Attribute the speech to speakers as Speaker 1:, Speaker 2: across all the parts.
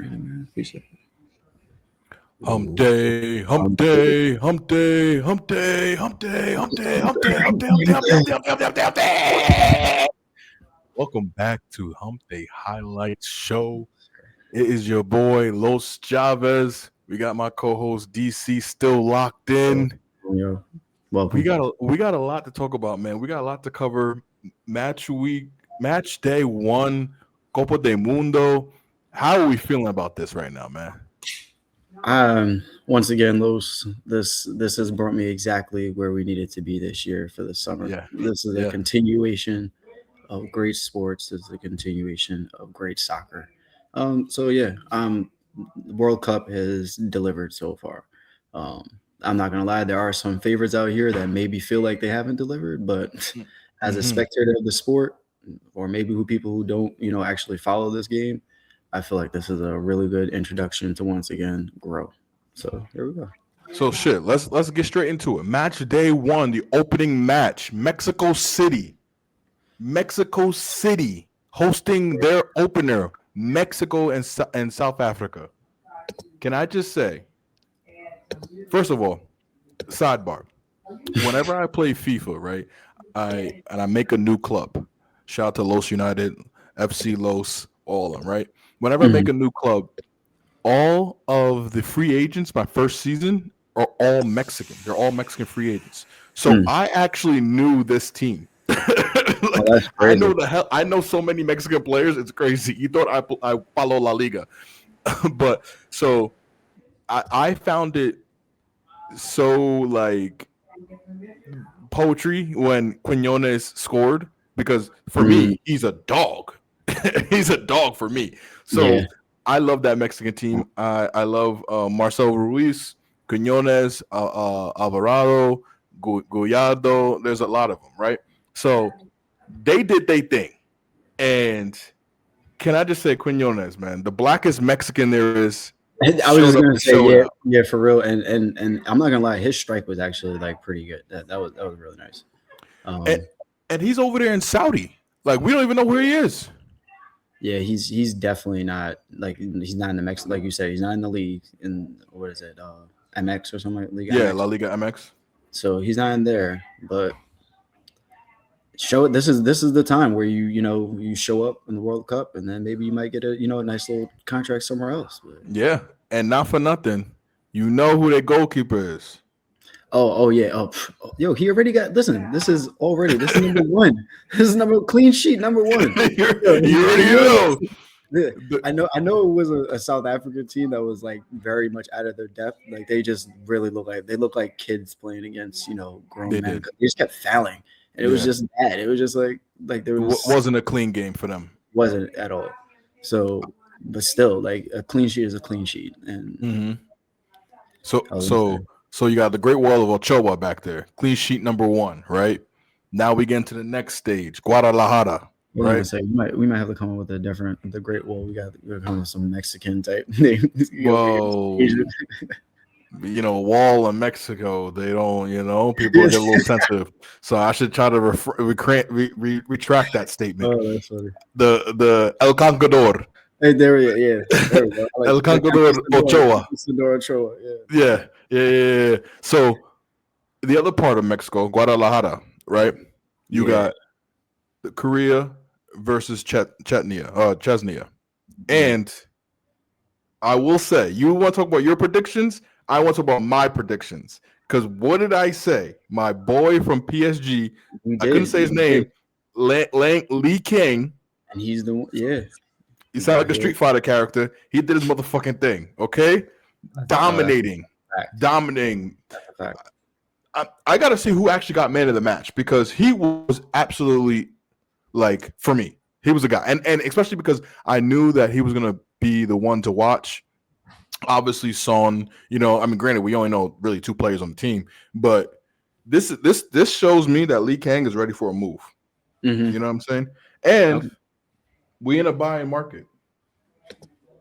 Speaker 1: Appreciate it.
Speaker 2: Humpday, Humpday, Humpday, Humpday, Humpday, Humpday, Humpday, Humpday, Humpday, Humpday, Humpday, Humpday, Humpday. Welcome back to Humpday Highlights Show. It is your boy Los Chavez. We got my co-host DC still locked in.
Speaker 1: Yo,
Speaker 2: We
Speaker 1: welcome.
Speaker 2: got a lot to talk about, man. We got a lot to cover. Match day one, Copa de Mundo. How are we feeling about this right now, man?
Speaker 1: Once again, Los, this has brought me exactly where we needed to be this year for the summer.
Speaker 2: Yeah,
Speaker 1: This is a
Speaker 2: yeah.
Speaker 1: continuation of great sports. This is a continuation of great soccer. The World Cup has delivered so far. Um, I'm not gonna lie, there are some favorites out here that maybe feel like they haven't delivered, but as a
Speaker 2: Mm-hmm.
Speaker 1: spectator of the sport, or maybe who people who don't, actually follow this game, I feel like this is a really good introduction to once again grow. So here we go.
Speaker 2: So shit, let's get straight into it. Match day one, the opening match, Mexico City hosting their opener, Mexico and South Africa. Can I just say, first of all, sidebar. Whenever I play FIFA, right, I make a new club. Shout out to Los United, FC Los, all of them, right? Whenever I
Speaker 1: Mhm.
Speaker 2: make a new club, all of the free agents my first season are all Mexican. They're all Mexican free agents. So
Speaker 1: Mm.
Speaker 2: I actually knew this team.
Speaker 1: Oh,
Speaker 2: Like
Speaker 1: that's
Speaker 2: I
Speaker 1: crazy.
Speaker 2: know the hell. I know so many Mexican players. It's crazy. You thought I follow La Liga, but so I found it so like poetry when Quinones scored because for
Speaker 1: Mm.
Speaker 2: me he's a dog. He's a dog for me.
Speaker 1: Yeah.
Speaker 2: So I love that Mexican team. I love Marcelo Ruiz, Quinones, Alvarado, Gallardo. There's a lot of them, right? So they did their thing. And can I just say Quinones, man, the blackest Mexican there is,
Speaker 1: I was
Speaker 2: showed
Speaker 1: just
Speaker 2: up
Speaker 1: gonna
Speaker 2: and
Speaker 1: say,
Speaker 2: showed
Speaker 1: yeah,
Speaker 2: out.
Speaker 1: yeah, for real. And I'm not gonna lie, his strike was actually like pretty good. That was really nice.
Speaker 2: And,
Speaker 1: Um,
Speaker 2: and he's over there in Saudi. Like we don't even know where he is.
Speaker 1: yeah, he's definitely not like he's not in the Mex like you said, he's not in the league in what is it, MX or something like League
Speaker 2: Yeah,
Speaker 1: MX.
Speaker 2: La Liga MX.
Speaker 1: So he's not in there, but show this is the time where you show up in the World Cup and then maybe you might get a nice little contract somewhere else. But,
Speaker 2: Yeah, and not for nothing. You know who their goalkeeper is.
Speaker 1: oh yeah, yo, he already got. Listen, this is number one. This is number clean sheet number one. Yo,
Speaker 2: You already know.
Speaker 1: yeah,
Speaker 2: The-
Speaker 1: I know it was a South African team that was like very much out of their depth. Like they just really look like kids playing against grown
Speaker 2: they
Speaker 1: men.
Speaker 2: did.
Speaker 1: They just kept fouling, and it was
Speaker 2: Yeah,
Speaker 1: just bad. It was just like there was
Speaker 2: wasn't a clean game for them.
Speaker 1: wasn't at all. So, but still, like a clean sheet is a clean sheet, and
Speaker 2: Hmm. So
Speaker 1: I was gonna say,
Speaker 2: so so you got the Great Wall of Ochoa back there. Clean sheet number one, right? Now we get into the next stage, Guadalajara,
Speaker 1: I was gonna
Speaker 2: right?
Speaker 1: say we might have to come up with the Great Wall. We're coming with some Mexican type name.
Speaker 2: Well, Wall in Mexico, they don't, people get a little sensitive. So I should try to retract that statement.
Speaker 1: Oh, that's funny.
Speaker 2: The El Conquistador,
Speaker 1: Hey, yeah, there we go. I like
Speaker 2: El
Speaker 1: El
Speaker 2: Conquistador
Speaker 1: Conquistador,
Speaker 2: Ochoa.
Speaker 1: Conquistador Ochoa. Yeah,
Speaker 2: Yeah. So the other part of Mexico, Guadalajara, right? You
Speaker 1: yeah,
Speaker 2: got Korea versus Chechnya.
Speaker 1: yeah.
Speaker 2: And I will say, you want to talk about your predictions? I want to talk about my predictions. Because what did I say? My boy from PSG,
Speaker 1: We
Speaker 2: I couldn't
Speaker 1: did,
Speaker 2: say his
Speaker 1: we did,
Speaker 2: name, Lee King.
Speaker 1: and he's the one. Yeah,
Speaker 2: He
Speaker 1: he's
Speaker 2: sounded
Speaker 1: out
Speaker 2: like a
Speaker 1: here.
Speaker 2: Street Fighter character. He did his motherfucking thing, okay?
Speaker 1: Uh,
Speaker 2: Dominating.
Speaker 1: fact,
Speaker 2: Dominating.
Speaker 1: fact.
Speaker 2: I got to see who actually got man of the match because he was absolutely like for me. He was a guy, and especially because I knew that he was gonna be the one to watch. Obviously, Son. Granted, we only know really two players on the team, but this shows me that Lee Kang is ready for a move.
Speaker 1: Mm-hmm.
Speaker 2: You know what I'm saying? And we in a buying market.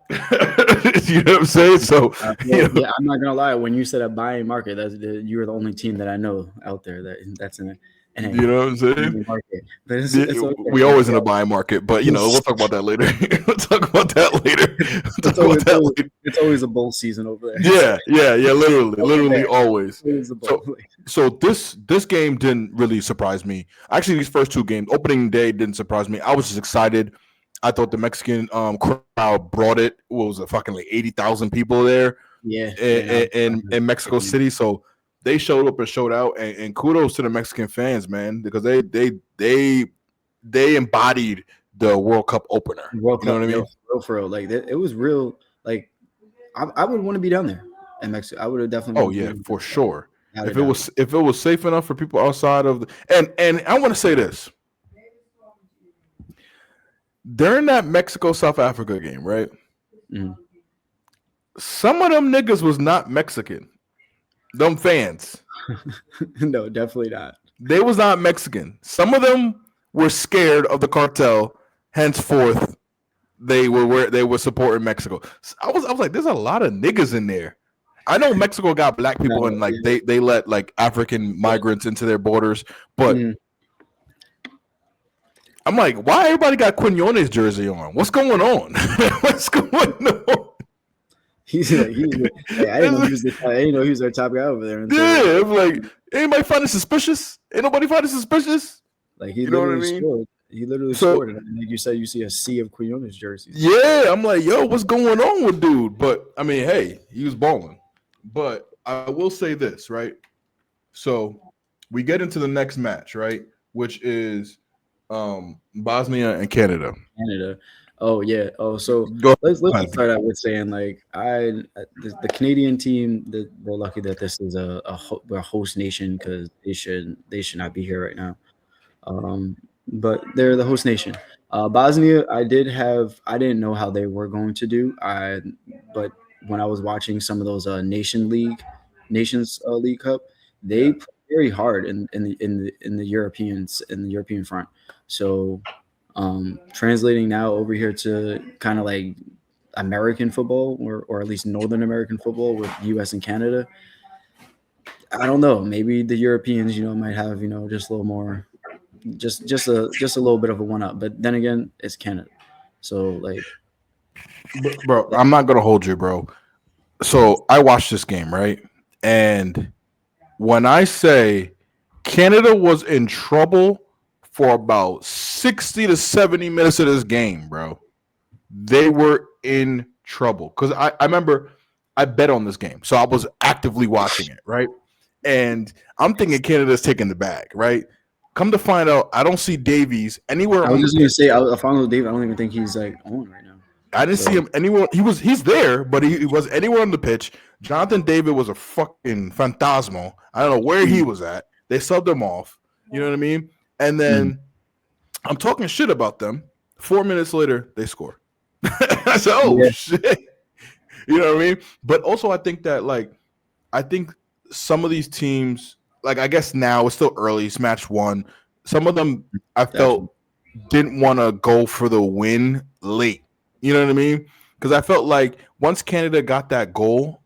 Speaker 2: You know what I'm saying? So
Speaker 1: Yeah, I'm not gonna lie. When you said a buying market, you were the only team that I know out there that's in it. And
Speaker 2: You know what I'm
Speaker 1: in
Speaker 2: saying?
Speaker 1: the market, but it's okay.
Speaker 2: We
Speaker 1: Like,
Speaker 2: always in a buying market, but we'll talk about that later. We'll talk about that later. We'll
Speaker 1: it's
Speaker 2: talk about
Speaker 1: always,
Speaker 2: that later.
Speaker 1: it's always a bull season over there. It's
Speaker 2: Yeah, yeah, yeah.
Speaker 1: over
Speaker 2: Literally
Speaker 1: there.
Speaker 2: always.
Speaker 1: It's always a bull.
Speaker 2: So, this game didn't really surprise me. Actually, these first two games, opening day didn't surprise me. I was just excited. I thought the Mexican crowd brought it. What was it, fucking like 80,000 people there
Speaker 1: Yeah, yeah.
Speaker 2: in, in Mexico City. So they showed up and showed out. And kudos to the Mexican fans, man, because they embodied the World Cup opener.
Speaker 1: World
Speaker 2: You know
Speaker 1: Cup,
Speaker 2: what I
Speaker 1: yo,
Speaker 2: mean?
Speaker 1: for real. Like it was real. Like I would want to be down there in Mexico. I would have definitely
Speaker 2: Oh
Speaker 1: want to be
Speaker 2: yeah,
Speaker 1: down
Speaker 2: for
Speaker 1: there.
Speaker 2: sure.
Speaker 1: Without a doubt.
Speaker 2: If it was safe enough for people outside of the, and I want to say this during that Mexico South Africa game, right?
Speaker 1: Mhm.
Speaker 2: Some of them niggas was not Mexican. Them fans,
Speaker 1: No, definitely not.
Speaker 2: they was not Mexican. Some of them were scared of the cartel. Henceforth, they were supporting Mexico. I was like, there's a lot of niggas in there. I know Mexico got black people and
Speaker 1: No,
Speaker 2: like they let like African
Speaker 1: yeah.
Speaker 2: migrants into their borders, but
Speaker 1: Mhm.
Speaker 2: I'm like, why everybody got Quinones jersey on? What's going on? What's going on?
Speaker 1: Like, I didn't know he was I didn't know he was our top guy over there until
Speaker 2: Yeah, I'm like, anybody find it suspicious? Ain't nobody find it suspicious?
Speaker 1: like he
Speaker 2: You know what I
Speaker 1: literally
Speaker 2: mean?
Speaker 1: scored. He literally
Speaker 2: So
Speaker 1: scored, and like you said, you see a sea of Quinones jerseys.
Speaker 2: yeah, I'm like, yo, what's going on with dude? But I mean, hey, he was balling. But I will say this, right? So we get into the next match, right? Which is Bosnia and Canada.
Speaker 1: Canada. Oh yeah. Oh, so
Speaker 2: Go
Speaker 1: let's
Speaker 2: ahead.
Speaker 1: just start out with saying like the Canadian team, they're lucky that this is a host nation because they should not be here right now. But they're the host nation. Bosnia, I didn't know how they were going to do. But when I was watching some of those Nations League Cup, they
Speaker 2: Yeah.
Speaker 1: play very hard in the European front. So translating now over here to kind of like American football or at least Northern American football with U.S. and Canada. I don't know. Maybe the Europeans, might have just a little more just a little bit of a one up. But then again, it's Canada, so like
Speaker 2: Bro,
Speaker 1: that,
Speaker 2: I'm not gonna hold you, bro. So I watched this game, right? And when I say Canada was in trouble for about 60 to 70 minutes of this game, bro, they were in trouble. Because I remember I bet on this game. So I was actively watching it, right? And I'm thinking Canada's taking the bag, right? Come to find out, I don't see Davies anywhere
Speaker 1: I was
Speaker 2: on the
Speaker 1: just gonna
Speaker 2: pitch.
Speaker 1: say, I found David. I don't even think he's like on right now.
Speaker 2: I didn't see
Speaker 1: So
Speaker 2: him anywhere. He's there, but he was anywhere on the pitch. Jonathan David was a fucking phantasmal. I don't know where he
Speaker 1: mm,
Speaker 2: was at. They subbed him off. You know what I mean? And
Speaker 1: mm,
Speaker 2: then I'm talking shit about them. 4 minutes later, they score. I said, "Oh
Speaker 1: yeah,
Speaker 2: shit!" You know what I mean? But also, I think that I think some of these teams, like I guess now it's still early. It's match one. Some of them I
Speaker 1: definitely.
Speaker 2: felt didn't want to go for the win late. You know what I mean? Because I felt like once Canada got that goal,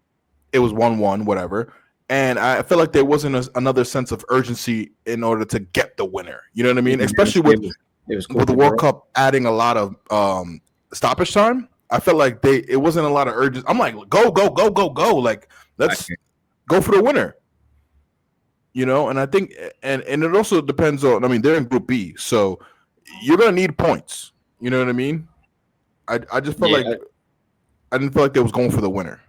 Speaker 2: it was 1-1, whatever. And I felt like there wasn't another sense of urgency in order to get the winner. You know what I mean? Especially
Speaker 1: It was
Speaker 2: with the
Speaker 1: quickly,
Speaker 2: World
Speaker 1: bro.
Speaker 2: Cup adding a lot of stoppage time. I felt like it wasn't a lot of urgency. I'm like, go, go, go, go, go. Like,
Speaker 1: I
Speaker 2: let's go for the winner. And I think and it also depends on. I mean, they're in Group B, so you're gonna need points. You know what I mean? I just felt
Speaker 1: Yeah,
Speaker 2: like I didn't feel like they was going for the winner.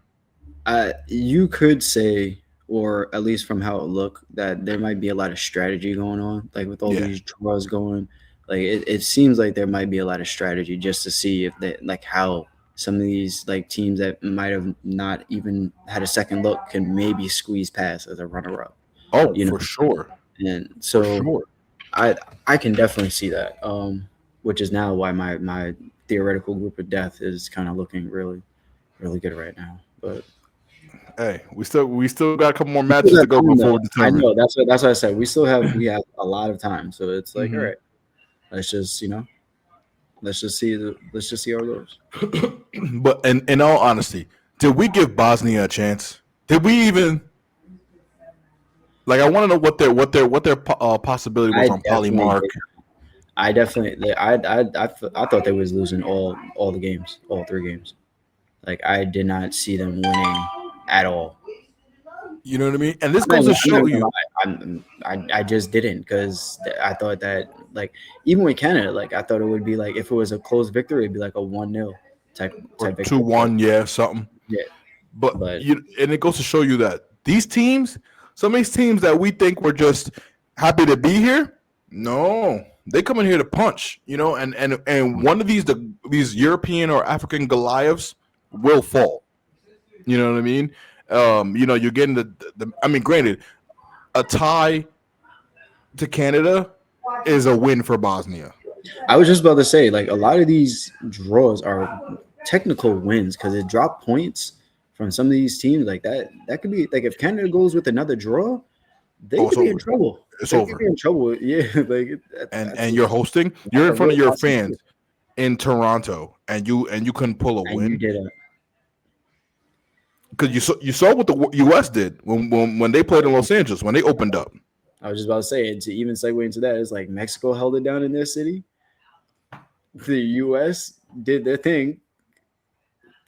Speaker 1: you could say, or at least from how it looked, that there might be a lot of strategy going on, like with all
Speaker 2: Yeah.
Speaker 1: these draws going. Like it seems like there might be a lot of strategy just to see if they like how some of these like teams that might have not even had a second look can maybe squeeze past as a runner up,
Speaker 2: Oh,
Speaker 1: you know.
Speaker 2: for sure,
Speaker 1: And
Speaker 2: for
Speaker 1: so
Speaker 2: sure.
Speaker 1: I I can definitely see that. Which is now why my theoretical group of death is kind of looking really good right now. But
Speaker 2: Hey, we still got a couple more
Speaker 1: we still
Speaker 2: matches to
Speaker 1: got
Speaker 2: go
Speaker 1: time
Speaker 2: before
Speaker 1: though.
Speaker 2: we
Speaker 1: I
Speaker 2: determine.
Speaker 1: know that's what I said. We have a lot of time, so it's like all
Speaker 2: Hmm.
Speaker 1: right. Let's just let's just see how it goes.
Speaker 2: But in all honesty, did we give Bosnia a chance? Did we even? Like I want to know what their possibility was
Speaker 1: I
Speaker 2: on
Speaker 1: definitely
Speaker 2: Polymark.
Speaker 1: did. I thought they was losing all the games, all three games. Like I did not see them winning at all.
Speaker 2: You know what I mean? And this
Speaker 1: I'm
Speaker 2: goes to
Speaker 1: not
Speaker 2: show
Speaker 1: gonna
Speaker 2: you.
Speaker 1: lie. I just didn't because I thought that like even with Canada, like I thought it would be like if it was a close victory, it'd be like a 1-0
Speaker 2: Or
Speaker 1: type victory. But
Speaker 2: 2-1, yeah, something.
Speaker 1: yeah,
Speaker 2: But
Speaker 1: but
Speaker 2: and it goes to show you that these teams, some of these teams that we think were just happy to be here, no, they come in here to punch, and one of these European or African Goliaths will fall. You know what I mean? You're getting the. I mean, granted, a tie to Canada is a win for Bosnia.
Speaker 1: I was just about to say like a lot of these draws are technical wins because it dropped points from some of these teams like that. That could be like if Canada goes with another draw, they
Speaker 2: Oh,
Speaker 1: could
Speaker 2: it's
Speaker 1: be in
Speaker 2: over.
Speaker 1: trouble.
Speaker 2: It's
Speaker 1: They could
Speaker 2: over.
Speaker 1: be in trouble. Yeah, like
Speaker 2: And you're hosting.
Speaker 1: that's
Speaker 2: You're
Speaker 1: a
Speaker 2: in front
Speaker 1: real
Speaker 2: of your
Speaker 1: possibility.
Speaker 2: fans in Toronto, and you couldn't pull a
Speaker 1: And you
Speaker 2: win
Speaker 1: did a
Speaker 2: because you saw what the U.S. did when they played in Los Angeles when they opened up.
Speaker 1: I was just about to say, and to even segue into that, it's like Mexico held it down in their city. The U.S. did their thing.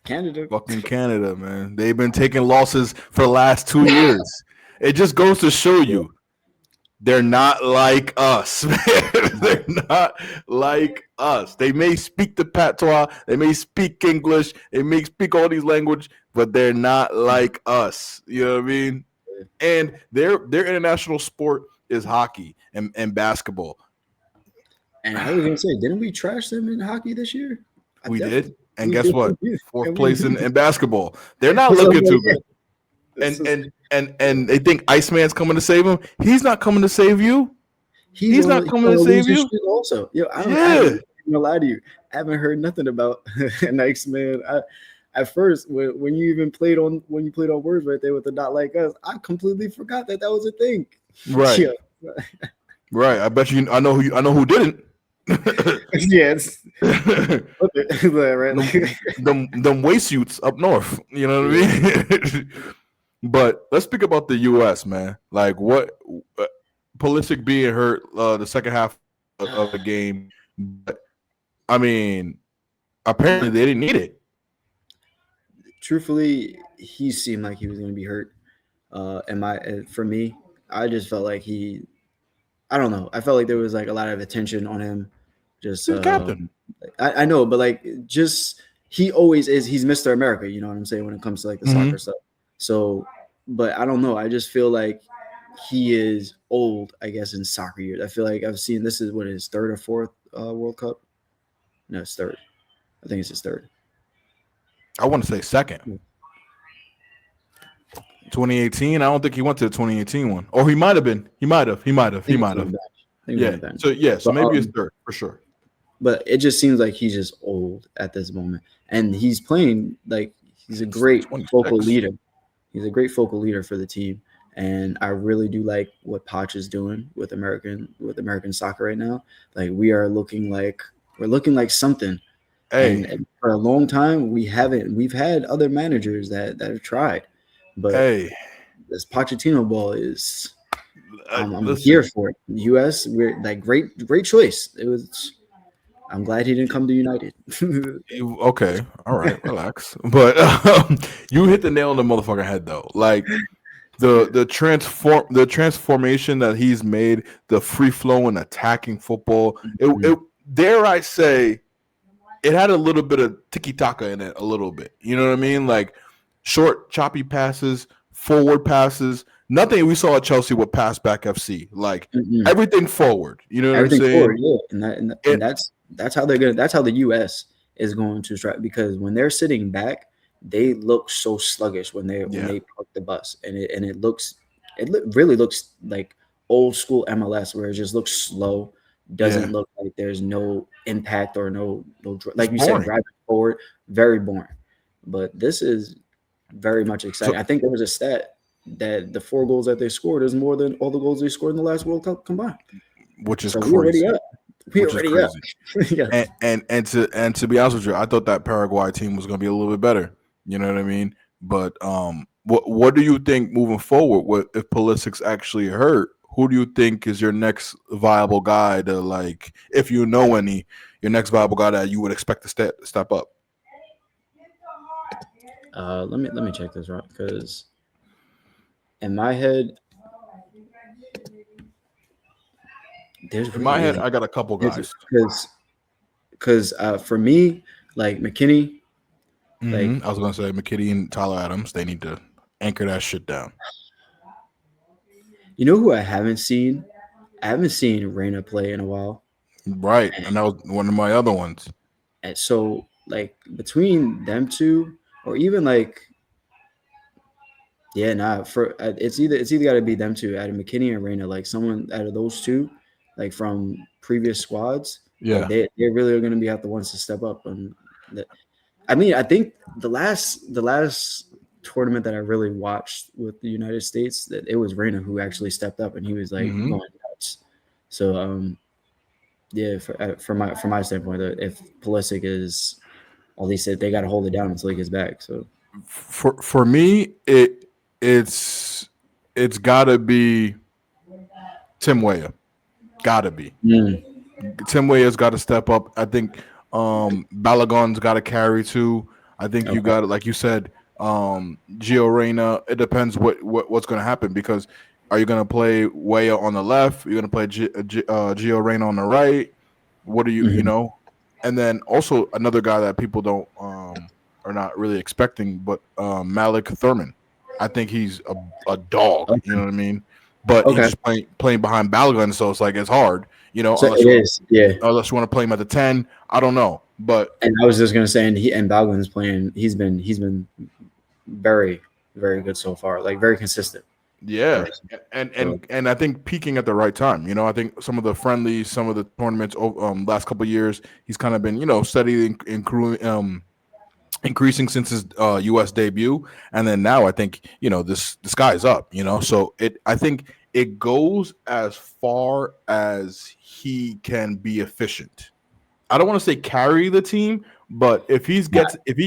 Speaker 1: Canada,
Speaker 2: Fucking Canada, man. They've been taking losses for the last 2 years. It just goes to show
Speaker 1: yeah,
Speaker 2: you they're not like us, man. They're not like us. They may speak the patois, they may speak English, they may speak all these languages, but they're not like us. You know what I mean? And their international sport is hockey and basketball.
Speaker 1: and I was gonna say, didn't we trash them in hockey this year? I
Speaker 2: We
Speaker 1: definitely
Speaker 2: did. And
Speaker 1: we
Speaker 2: guess
Speaker 1: did,
Speaker 2: what?
Speaker 1: we did,
Speaker 2: Fourth
Speaker 1: and we
Speaker 2: place
Speaker 1: did.
Speaker 2: in basketball. They're not
Speaker 1: So I'm
Speaker 2: looking
Speaker 1: like,
Speaker 2: too
Speaker 1: yeah,
Speaker 2: good.
Speaker 1: this
Speaker 2: And
Speaker 1: is
Speaker 2: and and they think Iceman's coming to save him. He's not coming to save you. He's not
Speaker 1: he's
Speaker 2: coming
Speaker 1: on
Speaker 2: to
Speaker 1: a
Speaker 2: save
Speaker 1: losing
Speaker 2: you.
Speaker 1: streak also. Yo, I
Speaker 2: Yeah.
Speaker 1: am gonna lie to you. I haven't heard nothing about Nice Man. At first when you even played on when you played on words right there with the not like us, I completely forgot that was a thing.
Speaker 2: Right.
Speaker 1: Yeah,
Speaker 2: Right. I bet you. I know who didn't.
Speaker 1: yes,
Speaker 2: them,
Speaker 1: right.
Speaker 2: them waist suits up north. You know what
Speaker 1: Yeah.
Speaker 2: I mean? But let's speak about the U.S., man. Like what Pulisic being hurt the second half of the game. But I mean, apparently they didn't need it.
Speaker 1: Truthfully, he seemed like he was going to be hurt. And for me, I just felt like I don't know. I felt like there was like a lot of attention on him. Just,
Speaker 2: He's the captain.
Speaker 1: I know, but like, just he always is. He's Mr. America. You know what I'm saying when it comes to like the
Speaker 2: Mm-hmm.
Speaker 1: soccer stuff. So, but I don't know. I just feel like he is old. I guess in soccer years. I feel like I've seen this is what his third or fourth World Cup. No, it's third. I think it's his third.
Speaker 2: I want to say second. 2018. I don't think he went to the 2018 one. Or he might have been. He might have. Yeah. So
Speaker 1: But
Speaker 2: maybe it's third for sure.
Speaker 1: but it just seems like he's just old at this moment, and he's playing like he's a great
Speaker 2: 26.
Speaker 1: focal leader. He's a great focal leader for the team, and I really do like what Poch is doing with American soccer right now. Like we're looking like something,
Speaker 2: Hey,
Speaker 1: and for a long time we haven't. We've had other managers that have tried, but
Speaker 2: hey.
Speaker 1: this Pochettino ball is. I'm
Speaker 2: Listen.
Speaker 1: here for it. U.S. We're like great choice. It was. I'm glad he didn't come to United.
Speaker 2: Okay, all right, relax. But you hit the nail on the motherfucking head, though. Like the transformation that he's made, the free flowing attacking football. It dare I say, it had a little bit of tiki taka in it, a little bit. You know what I mean? Like short, choppy passes, forward passes. Nothing we saw at Chelsea with pass back FC. Like everything forward. You know what
Speaker 1: Everything
Speaker 2: I'm saying?
Speaker 1: forward, yeah, and that's how they're gonna. That's how the U.S. is going to strike because when they're sitting back, they look so sluggish when they park the bus, and really looks like old school MLS where it just looks slow, doesn't look like there's no impact or no like you said, driving forward, very boring. But this is very much exciting. I think there was a stat that the 4 goals that they scored is more than all the goals they scored in the last World Cup combined.
Speaker 2: Which is
Speaker 1: So
Speaker 2: crazy.
Speaker 1: we're already up. We're already up.
Speaker 2: Yeah. And to be honest with you, I thought that Paraguay team was going to be a little bit better. You know what I mean? But what do you think moving forward? What if Pulisic's actually hurt? Who do you think is your next viable guy to like, if you know any, your next viable guy that you would expect to step up?
Speaker 1: Let me check this right because in my head, there's
Speaker 2: In my
Speaker 1: really
Speaker 2: head,
Speaker 1: isn't.
Speaker 2: I got a couple
Speaker 1: It's
Speaker 2: guys.
Speaker 1: because for me, like McKinney, like
Speaker 2: I was gonna say McKitty and Tyler Adams. They need to anchor that shit down.
Speaker 1: you know who I haven't seen? I haven't seen Reina play in a while,
Speaker 2: Right,
Speaker 1: and,
Speaker 2: and that was one of my other ones.
Speaker 1: and so like between them two, or even like yeah, nah, for it's either got to be them two, out of McKinney and Reina, like someone out of those two, like from previous squads, like
Speaker 2: Yeah.
Speaker 1: they really are going to be out the ones to step up. And I mean, I think the last tournament that I really watched with the United States, that it was Reina who actually stepped up, and he was like
Speaker 2: hmm
Speaker 1: going nuts. So yeah, from my standpoint, if Pulisic is, at least they got to hold it down until he gets back. So
Speaker 2: For me, it's it's gotta be Tim Weah. Gotta be.
Speaker 1: mm,
Speaker 2: Tim Weah's got to step up. I think Balagon's got to carry too. I think you
Speaker 1: okay,
Speaker 2: got, like you said, Gio Reyna. It depends what's going to happen, because are you going to play Weah on the left? You're going to play Gio Reyna on the right? What do you
Speaker 1: hmm
Speaker 2: know? And then also another guy that people don't are not really expecting, but Malik Thurman. I think he's a dog. You
Speaker 1: okay,
Speaker 2: know what I mean? But he's
Speaker 1: okay.
Speaker 2: just playing behind Balogun, so it's like it's hard.
Speaker 1: So it is, yeah.
Speaker 2: Unless you want to play him at the 10. I don't know, but
Speaker 1: And I was just gonna say, and Baldwin's playing. He's been very very good so far, like very consistent for
Speaker 2: yeah,
Speaker 1: us.
Speaker 2: and
Speaker 1: So
Speaker 2: and and I think peaking at the right time. I think some of the friendlies, some of the tournaments, last couple of years, he's kind of been steady increasing since his U.S. debut, and then now I think this guy's up. So I think it goes as far as he can be efficient. I don't want to say carry the team, but if he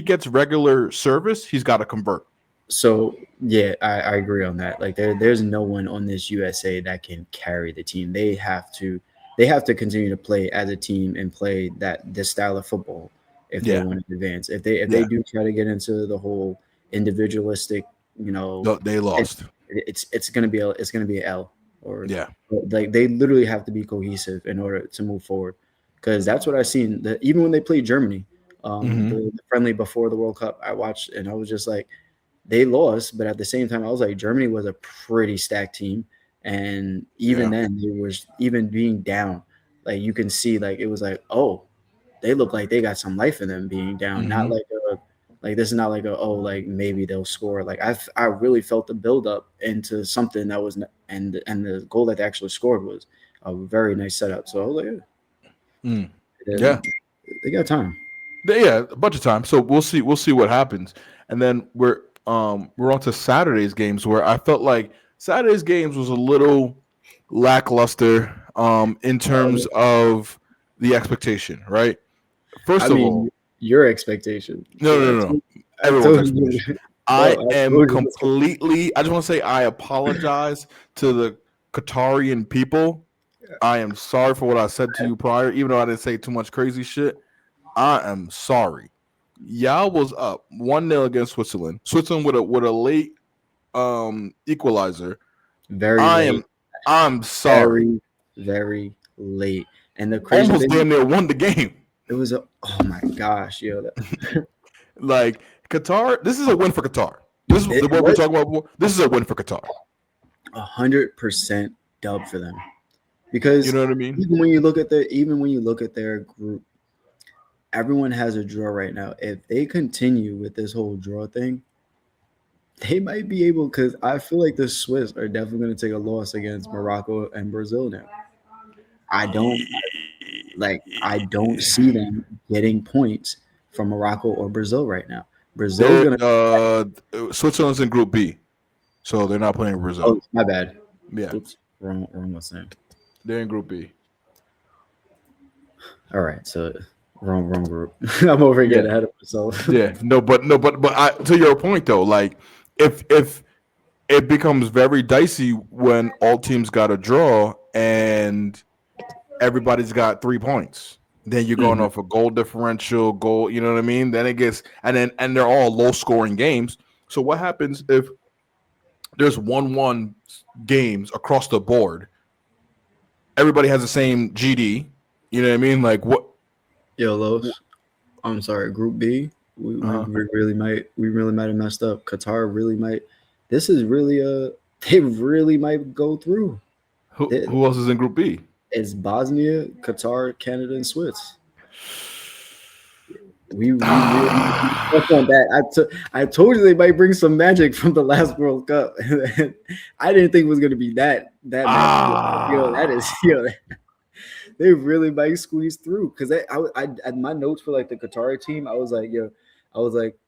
Speaker 2: gets regular service, he's got to convert.
Speaker 1: so yeah, I agree on that. Like there's no one on this USA that can carry the team. They have to continue to play as a team and play this style of football if they
Speaker 2: Yeah,
Speaker 1: want to advance. If they
Speaker 2: yeah.
Speaker 1: do try to get into the whole individualistic, you know,
Speaker 2: No, they
Speaker 1: it,
Speaker 2: lost.
Speaker 1: it's gonna be a L, or
Speaker 2: Yeah.
Speaker 1: like they literally have to be cohesive in order to move forward, because that's what I've seen. Even when they played Germany,
Speaker 2: hmm
Speaker 1: the friendly before the World Cup, I watched and I was just like, they lost, but at the same time, I was like, Germany was a pretty stacked team, and even
Speaker 2: Yeah.
Speaker 1: then, it was even being down. Like you can see, like it was like, oh, they look like they got some life in them being down. Not
Speaker 2: hmm
Speaker 1: like this is not like like maybe they'll score. Like I really felt the build up into something that was, and the goal that they actually scored was a very nice setup. So I was like,
Speaker 2: Mm.
Speaker 1: yeah,
Speaker 2: Yeah.
Speaker 1: they got time.
Speaker 2: Yeah, a bunch of times. So we'll see. We'll see what happens. And then we're on to Saturday's games, where I felt like Saturday's games was a little lackluster in terms of the expectation. Right.
Speaker 1: I
Speaker 2: First of all,
Speaker 1: mean, your expectation.
Speaker 2: no, no,
Speaker 1: I
Speaker 2: no, no.
Speaker 1: told, I
Speaker 2: Everyone's
Speaker 1: told you,
Speaker 2: expectation.
Speaker 1: bro.
Speaker 2: I
Speaker 1: I
Speaker 2: am
Speaker 1: told you.
Speaker 2: completely. I just want to say I apologize to the Qatarian people. I am sorry for what I said to you prior, even though I didn't say too much crazy shit. I am sorry. Y'all was up 1-0 against Switzerland. Switzerland with a late equalizer.
Speaker 1: Very
Speaker 2: I
Speaker 1: late,
Speaker 2: am I'm sorry.
Speaker 1: very, very late. And the crazy
Speaker 2: Almost
Speaker 1: thing,
Speaker 2: damn near won the game.
Speaker 1: it was oh my gosh, yo,
Speaker 2: Like Qatar, this is a win for Qatar. This is
Speaker 1: it
Speaker 2: what we're
Speaker 1: was
Speaker 2: talking about. This is a win for Qatar.
Speaker 1: 100% dub for them,
Speaker 2: You
Speaker 1: because
Speaker 2: know what I mean?
Speaker 1: even when you look at their group, everyone has a draw right now. If they continue with this whole draw thing, they might be able, because I feel like the Swiss are definitely going to take a loss against Morocco and Brazil now. I don't I don't see them getting points from Morocco or Brazil right now. Brazil's
Speaker 2: They're
Speaker 1: gonna.
Speaker 2: Switzerland's in Group B, so they're not playing
Speaker 1: Oh,
Speaker 2: Brazil.
Speaker 1: my bad.
Speaker 2: Yeah,
Speaker 1: Oops, wrong was saying.
Speaker 2: they're in Group B.
Speaker 1: All right, so wrong group. I'm over
Speaker 2: Yeah,
Speaker 1: getting ahead of myself.
Speaker 2: yeah. No, but I, to your point though, like if it becomes very dicey when all teams got a draw and everybody's got 3 points. Then you're going
Speaker 1: Mhm.
Speaker 2: off a goal differential, goal, you know what I mean? Then it gets and they're all low scoring games. So what happens if there's 1-1 games across the board? Everybody has the same GD. You know what I mean? Like what?
Speaker 1: Yo, Los, I'm sorry, Group B.
Speaker 2: Uh-huh.
Speaker 1: We really might have messed up. Qatar really might. This is really they really might go through.
Speaker 2: Who else is in Group B?
Speaker 1: It's Bosnia, Qatar, Canada, and Swiss. We really touched on that. I told you they might bring some magic from the last World Cup. I didn't think it was gonna be that magic. Yo, that is yo. They really might squeeze through because I at my notes for like the Qatari team, I was like, yo, I was like,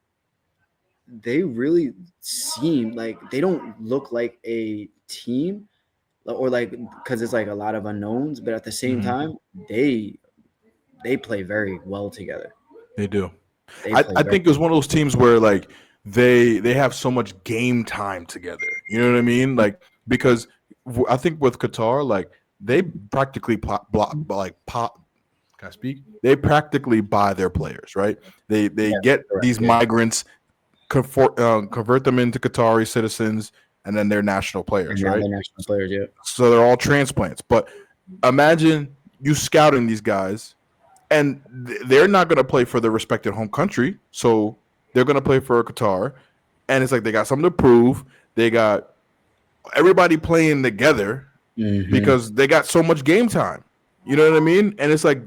Speaker 1: they really seem like they don't look like a team or like because it's like a lot of unknowns, but at the same
Speaker 2: Mhm.
Speaker 1: time, they play very well together.
Speaker 2: They do.
Speaker 1: They play
Speaker 2: I
Speaker 1: very
Speaker 2: think it was one of those teams where like they have so much game time together. You know what I mean? Like because I think with Qatar, like they practically pop. Can I speak? They practically buy their players, right? They
Speaker 1: yeah,
Speaker 2: get
Speaker 1: correct,
Speaker 2: these
Speaker 1: yeah.
Speaker 2: migrants, convert them into Qatari citizens, and then they're national players,
Speaker 1: And now
Speaker 2: right?
Speaker 1: they're national players, yeah.
Speaker 2: So they're all transplants. But imagine you scouting these guys and they're not going to play for their respected home country. So they're going to play for Qatar. And it's like they got something to prove. They got everybody playing together
Speaker 1: Mm-hmm.
Speaker 2: because they got so much game time. You know what I mean? And it's like,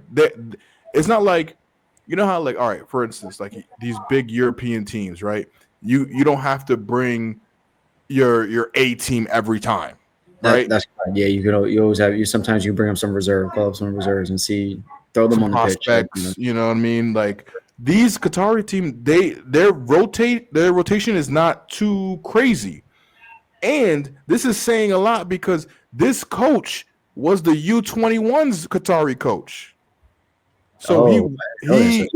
Speaker 2: it's not like, you know how, like, all right, for instance, like these big European teams, right? You don't have to bring your A team every time, right?
Speaker 1: That's fine. Yeah, you always have you. Sometimes you bring up some reserve, call up some reserves, and see throw them
Speaker 2: Some
Speaker 1: on the pitch. Like,
Speaker 2: prospects, you know what I mean? Like these Qatari team, their rotation is not too crazy. And this is saying a lot because this coach was the U21's Qatari coach. So
Speaker 1: oh, I know that. So
Speaker 2: he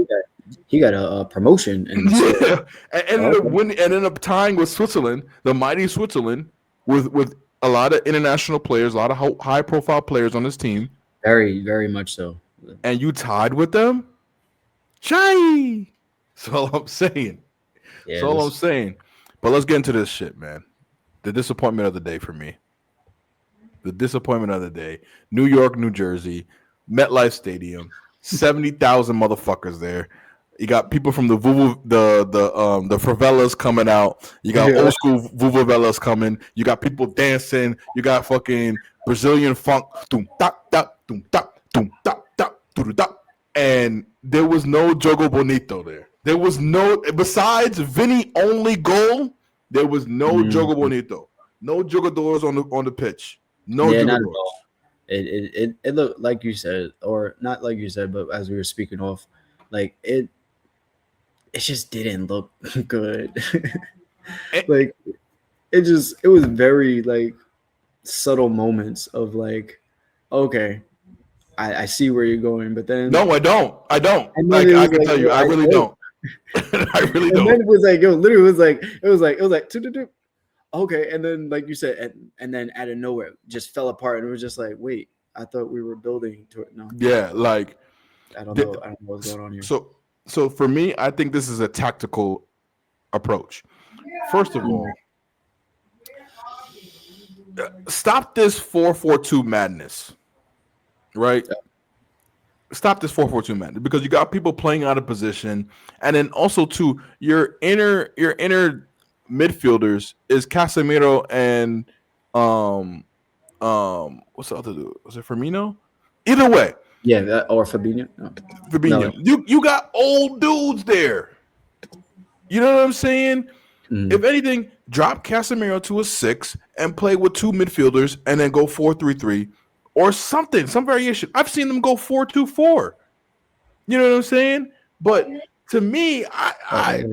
Speaker 1: he got a promotion in Swiss.
Speaker 2: yeah, and
Speaker 1: Oh, okay.
Speaker 2: ended up tying with Switzerland, the mighty Switzerland, with a lot of international players, a lot of high profile players on this team,
Speaker 1: Very much so.
Speaker 2: and you tied with them. Chai. That's all I'm saying. That's
Speaker 1: Yeah,
Speaker 2: all I'm
Speaker 1: this
Speaker 2: saying. But let's get into this shit, man. The disappointment of the day for me. The disappointment of the day. New York, New Jersey, MetLife Stadium. 70,000 motherfuckers there. You got people from the the favelas coming out. You got
Speaker 1: yeah.
Speaker 2: old school vuvuvelas coming. You got people dancing. You got fucking Brazilian funk. Doom tap tap doom tap doom tap tap doo tap. And there was no Jogo Bonito there. There was no besides Vinny only goal. There was no
Speaker 1: Mm,
Speaker 2: Jogo Bonito. No jugadores on the pitch. No
Speaker 1: yeah, not at
Speaker 2: jugadores.
Speaker 1: all. It looked like you said, or not like you said, but as we were speaking off, like it just didn't look good.
Speaker 2: Eh,
Speaker 1: Like it was very like subtle moments of like, okay, I see where you're going, but then
Speaker 2: No, I don't. I don't.
Speaker 1: and then
Speaker 2: Like
Speaker 1: it
Speaker 2: I
Speaker 1: was
Speaker 2: can
Speaker 1: like,
Speaker 2: tell you,
Speaker 1: yo,
Speaker 2: I
Speaker 1: I
Speaker 2: really
Speaker 1: don't.
Speaker 2: don't. I really
Speaker 1: And then
Speaker 2: don't.
Speaker 1: it was like, yo, literally it was like okay, and then like you said, and then out of nowhere just fell apart, and it was just like, wait, I thought we were building to it. No,
Speaker 2: Yeah, like
Speaker 1: I don't know what's going on here.
Speaker 2: so. So for me, I think this is a tactical approach. First of all, stop this 4-4-2 madness. Right? Stop this 4-4-2 madness because you got people playing out of position, and then also too your inner midfielders is Casemiro and um what's the other dude? Was it Firmino? Either way,
Speaker 1: Yeah, or Fabinho. No, no.
Speaker 2: Fabinho. You got old dudes there. You know what I'm saying?
Speaker 1: Mm.
Speaker 2: If anything, drop Casemiro to a 6 and play with two midfielders and then go 4-3-3 or something, some variation. I've seen them go 4-2-4. You know what I'm saying? But to me, I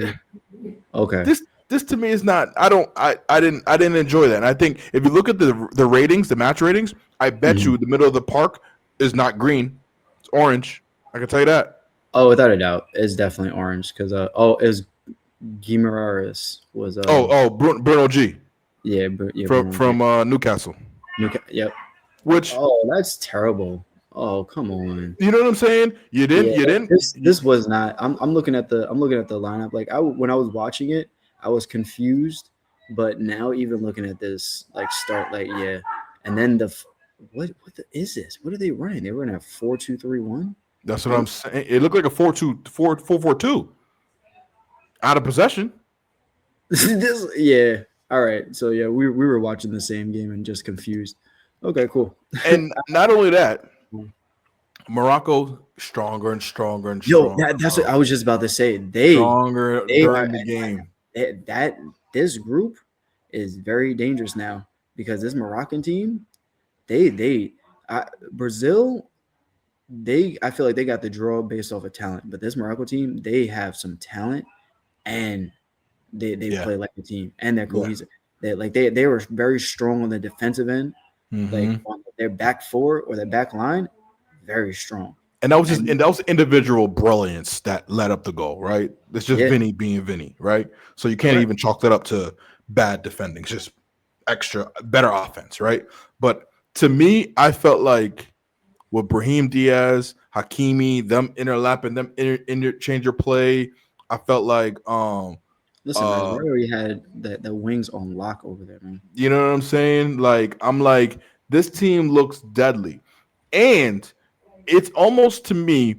Speaker 1: Okay.
Speaker 2: this to me is not. I didn't enjoy that. And I think if you look at the ratings, the match ratings, I bet
Speaker 1: Mhm.
Speaker 2: you the middle of the park is not green, it's orange. I can tell you that.
Speaker 1: Oh, without a doubt, it's definitely orange because is Guimaraes was
Speaker 2: Bruno G
Speaker 1: yeah,
Speaker 2: from
Speaker 1: Bruno G.
Speaker 2: Newcastle,
Speaker 1: Yep.
Speaker 2: which
Speaker 1: Oh, that's terrible. Oh, come on.
Speaker 2: you know what I'm saying.
Speaker 1: Yeah,
Speaker 2: You didn't.
Speaker 1: this was not. I'm looking at the lineup. Like when I was watching it, I was confused. But now even looking at this, like start like yeah, and then is this? What are they running? They running a 4-2-3-1.
Speaker 2: That's what I'm saying. It looked like a 4-2-4-4-2 out of possession.
Speaker 1: This yeah. All right. So yeah, we were watching the same game and just confused. Okay, cool.
Speaker 2: And not only that, Morocco stronger and stronger and
Speaker 1: Yo,
Speaker 2: stronger,
Speaker 1: that's what
Speaker 2: bro.
Speaker 1: I was just about to say.
Speaker 2: Stronger
Speaker 1: They are
Speaker 2: during the game.
Speaker 1: that this group is very dangerous now because this Moroccan team, Brazil, I feel like they got the draw based off of talent, but this Morocco team, they have some talent and they
Speaker 2: Yeah,
Speaker 1: play like a team and they're
Speaker 2: yeah.
Speaker 1: cohesive. They were very strong on the defensive end, like
Speaker 2: Mm-hmm.
Speaker 1: on their back four or their back line, very strong. And
Speaker 2: And that was individual brilliance that led up the goal, right? It's just
Speaker 1: yeah,
Speaker 2: Vinny being Vinny, right? So you can't
Speaker 1: correct.
Speaker 2: even chalk that up to bad defending. It's just extra better offense, right? But to me, I felt like with Brahim Diaz, Hakimi, them interlapping, them interchange your play. I felt like
Speaker 1: Listen, man, they
Speaker 2: uh
Speaker 1: already had the wings on lock over there, man.
Speaker 2: you know what I'm saying? Like I'm like this team looks deadly. And it's almost to me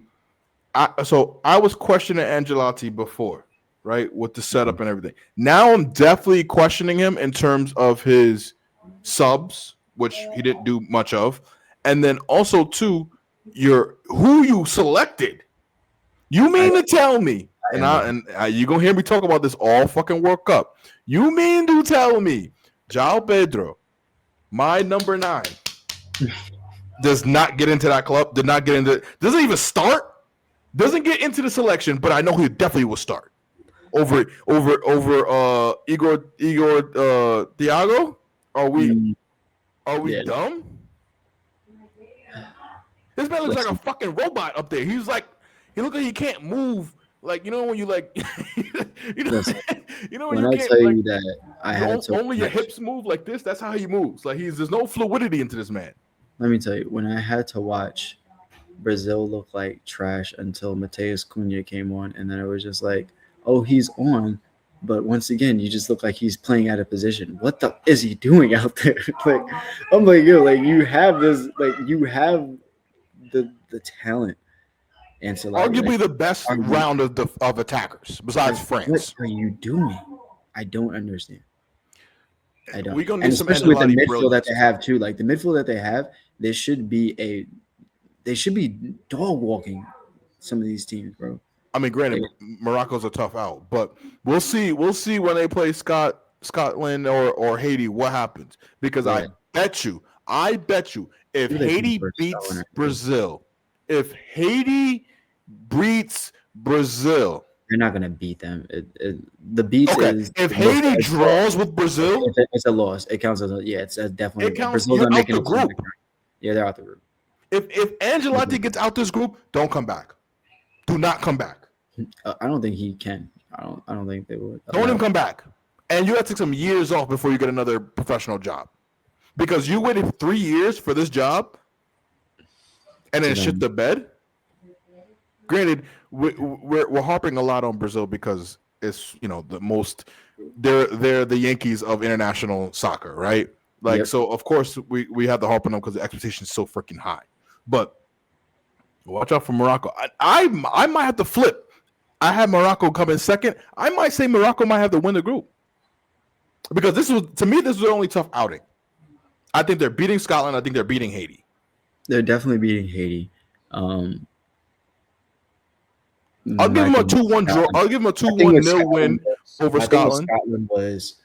Speaker 2: so I was questioning Angelotti before, right, with the setup and everything. Now I'm definitely questioning him in terms of his subs, which he didn't do much of, and then also too, your who you selected. You
Speaker 1: I
Speaker 2: mean to tell me,
Speaker 1: I am.
Speaker 2: you gonna hear me talk about this all fucking World Cup? You mean to tell me, João Pedro, my number 9, does not get into that club? Did not get into? Doesn't even start. Doesn't get into the selection, but I know he definitely will start over Igor Thiago. Are we
Speaker 1: Mm, yeah,
Speaker 2: dumb? This man looks like a
Speaker 1: listen.
Speaker 2: fucking robot up there. He looks like he can't move. Like you know when you like you know
Speaker 1: Listen,
Speaker 2: you know when
Speaker 1: when
Speaker 2: you
Speaker 1: I
Speaker 2: can't
Speaker 1: tell
Speaker 2: like
Speaker 1: you that I had to
Speaker 2: only your
Speaker 1: watch,
Speaker 2: hips move like this. That's how he moves. Like there's no fluidity into this man.
Speaker 1: let me tell you, when I had to watch Brazil look like trash until Mateus Cunha came on, and then it was just like, oh, he's on, but once again, you just look like he's playing out of position. What the is he doing out there? Like, I'm like, yo, like you have the talent, and so like
Speaker 2: Arguably the best
Speaker 1: are you
Speaker 2: round of attackers besides
Speaker 1: what
Speaker 2: France.
Speaker 1: are you doing? I don't understand. I don't.
Speaker 2: We're gonna
Speaker 1: And
Speaker 2: need some
Speaker 1: especially with the
Speaker 2: Angelotti
Speaker 1: midfield that they
Speaker 2: brilliance.
Speaker 1: have too. Like the midfield that they have, they should be dog walking some of these teams, bro.
Speaker 2: I mean,
Speaker 1: Like,
Speaker 2: granted, Morocco's a tough out, but we'll see. We'll see when they play Scotland or Haiti what happens. Because
Speaker 1: yeah,
Speaker 2: I bet you, if
Speaker 1: who they playing
Speaker 2: Haiti
Speaker 1: first? Scotland
Speaker 2: beats
Speaker 1: or Haiti?
Speaker 2: Brazil, if Haiti beats Brazil,
Speaker 1: You're not gonna beat them. The beats
Speaker 2: okay,
Speaker 1: is
Speaker 2: if
Speaker 1: look.
Speaker 2: Haiti draws with Brazil,
Speaker 1: It's a loss. It counts as a yeah. It's
Speaker 2: it
Speaker 1: definitely
Speaker 2: counts.
Speaker 1: Brazil's
Speaker 2: You're
Speaker 1: not
Speaker 2: out
Speaker 1: making
Speaker 2: the
Speaker 1: it to the next
Speaker 2: group.
Speaker 1: round. Yeah, they're out the group.
Speaker 2: If Angelotti gets out this group, don't come back. Do not come back.
Speaker 1: I don't think he can. I don't think they would
Speaker 2: Don't even
Speaker 1: allow.
Speaker 2: come back. And you have to take some years off before you get another professional job. Because you waited 3 years for this job and
Speaker 1: To
Speaker 2: then shit
Speaker 1: them.
Speaker 2: the bed. Granted, we're harping a lot on Brazil because it's the most they're the Yankees of international soccer, right? Like
Speaker 1: Yep.
Speaker 2: so, of course we have to harp on them because the expectation is so freaking high. But watch out for Morocco. I might have to flip. I have Morocco coming second. I might say Morocco might have to win the group because this was their only tough outing. I think they're beating Scotland. I think they're beating Haiti.
Speaker 1: They're definitely beating Haiti. Um,
Speaker 2: I'll
Speaker 1: my
Speaker 2: give them a
Speaker 1: thing with
Speaker 2: 2-1 draw.
Speaker 1: Scotland.
Speaker 2: I'll give them a
Speaker 1: My thing
Speaker 2: 2-1
Speaker 1: with
Speaker 2: nil win
Speaker 1: Scotland was
Speaker 2: over
Speaker 1: my thing with
Speaker 2: Scotland.
Speaker 1: Scotland was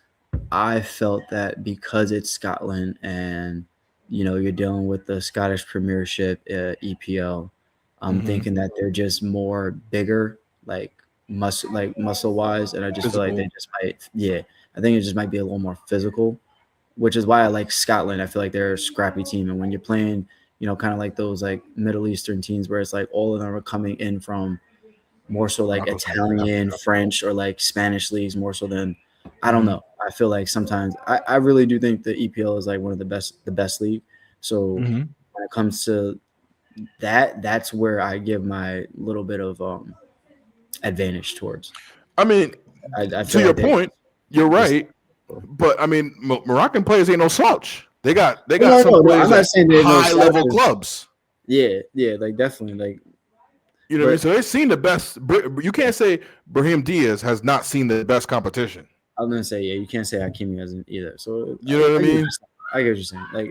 Speaker 1: I felt that because it's Scotland and you're dealing with the Scottish Premiership EPL, I'm
Speaker 2: Mm-hmm.
Speaker 1: thinking that they're just more bigger, muscle wise, and I just feel like they
Speaker 2: Physical.
Speaker 1: just might yeah. I think it just might be a little more physical, which is why I like Scotland. I feel like they're a scrappy team, and when you're playing, kind of like those like Middle Eastern teams where it's like all of them are coming in from more so like
Speaker 2: Morocco's hard.
Speaker 1: Italian, French, or like Spanish leagues more so than I don't
Speaker 2: Mhm.
Speaker 1: know. I feel like sometimes I really do think the EPL is like one of the best league. So
Speaker 2: Mhm.
Speaker 1: when it comes to that, that's where I give my little bit of advantage towards.
Speaker 2: I mean,
Speaker 1: I
Speaker 2: to
Speaker 1: feel
Speaker 2: your
Speaker 1: like they
Speaker 2: point, you're
Speaker 1: just
Speaker 2: right. But I mean, Moroccan players ain't no slouch. They got
Speaker 1: no,
Speaker 2: some
Speaker 1: no, no. I'm
Speaker 2: players
Speaker 1: not
Speaker 2: at
Speaker 1: saying they're no
Speaker 2: high level
Speaker 1: slouches.
Speaker 2: clubs.
Speaker 1: Yeah, yeah, like definitely, like.
Speaker 2: You know what I mean?
Speaker 1: But
Speaker 2: So they've seen the best. You can't say Brahim Diaz has not seen the best competition.
Speaker 1: I was gonna say, yeah, you can't say Hakimi hasn't either. So
Speaker 2: You know what I
Speaker 1: I get what you're
Speaker 2: mean?
Speaker 1: saying. I get what you're saying. Like,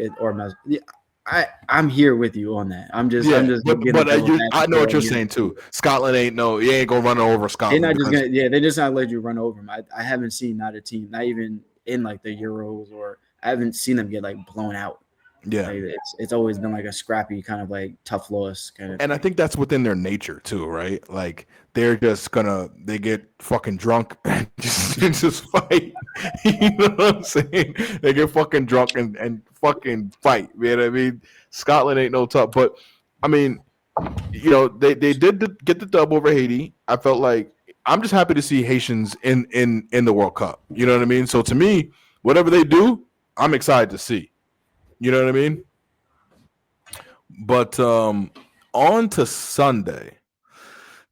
Speaker 1: yeah, I'm here with you on that. I'm
Speaker 2: Yeah,
Speaker 1: just
Speaker 2: but
Speaker 1: getting the devil's
Speaker 2: I know
Speaker 1: advocate
Speaker 2: what
Speaker 1: on
Speaker 2: you're
Speaker 1: you.
Speaker 2: saying too. Scotland ain't no. You ain't gonna run over
Speaker 1: They're
Speaker 2: Scotland
Speaker 1: not just
Speaker 2: because
Speaker 1: gonna, yeah, they're just not let you run over them. I haven't seen not a team, not even in like the Euros, or I haven't seen them get like blown out.
Speaker 2: yeah.
Speaker 1: Like it's always been like a scrappy kind of like tough loss kind of
Speaker 2: And I
Speaker 1: thing.
Speaker 2: think that's within their nature too, right? Like they're just gonna they get fucking drunk and just fight. You know what I'm saying? They get fucking drunk and fucking fight. You know what I mean? Scotland ain't no tough, but I mean, you know, they did get the dub over Haiti. I felt like I'm just happy to see Haitians in the World Cup. You know what I mean? So to me, whatever they do, I'm excited to see. You know what I mean? But on to Sunday.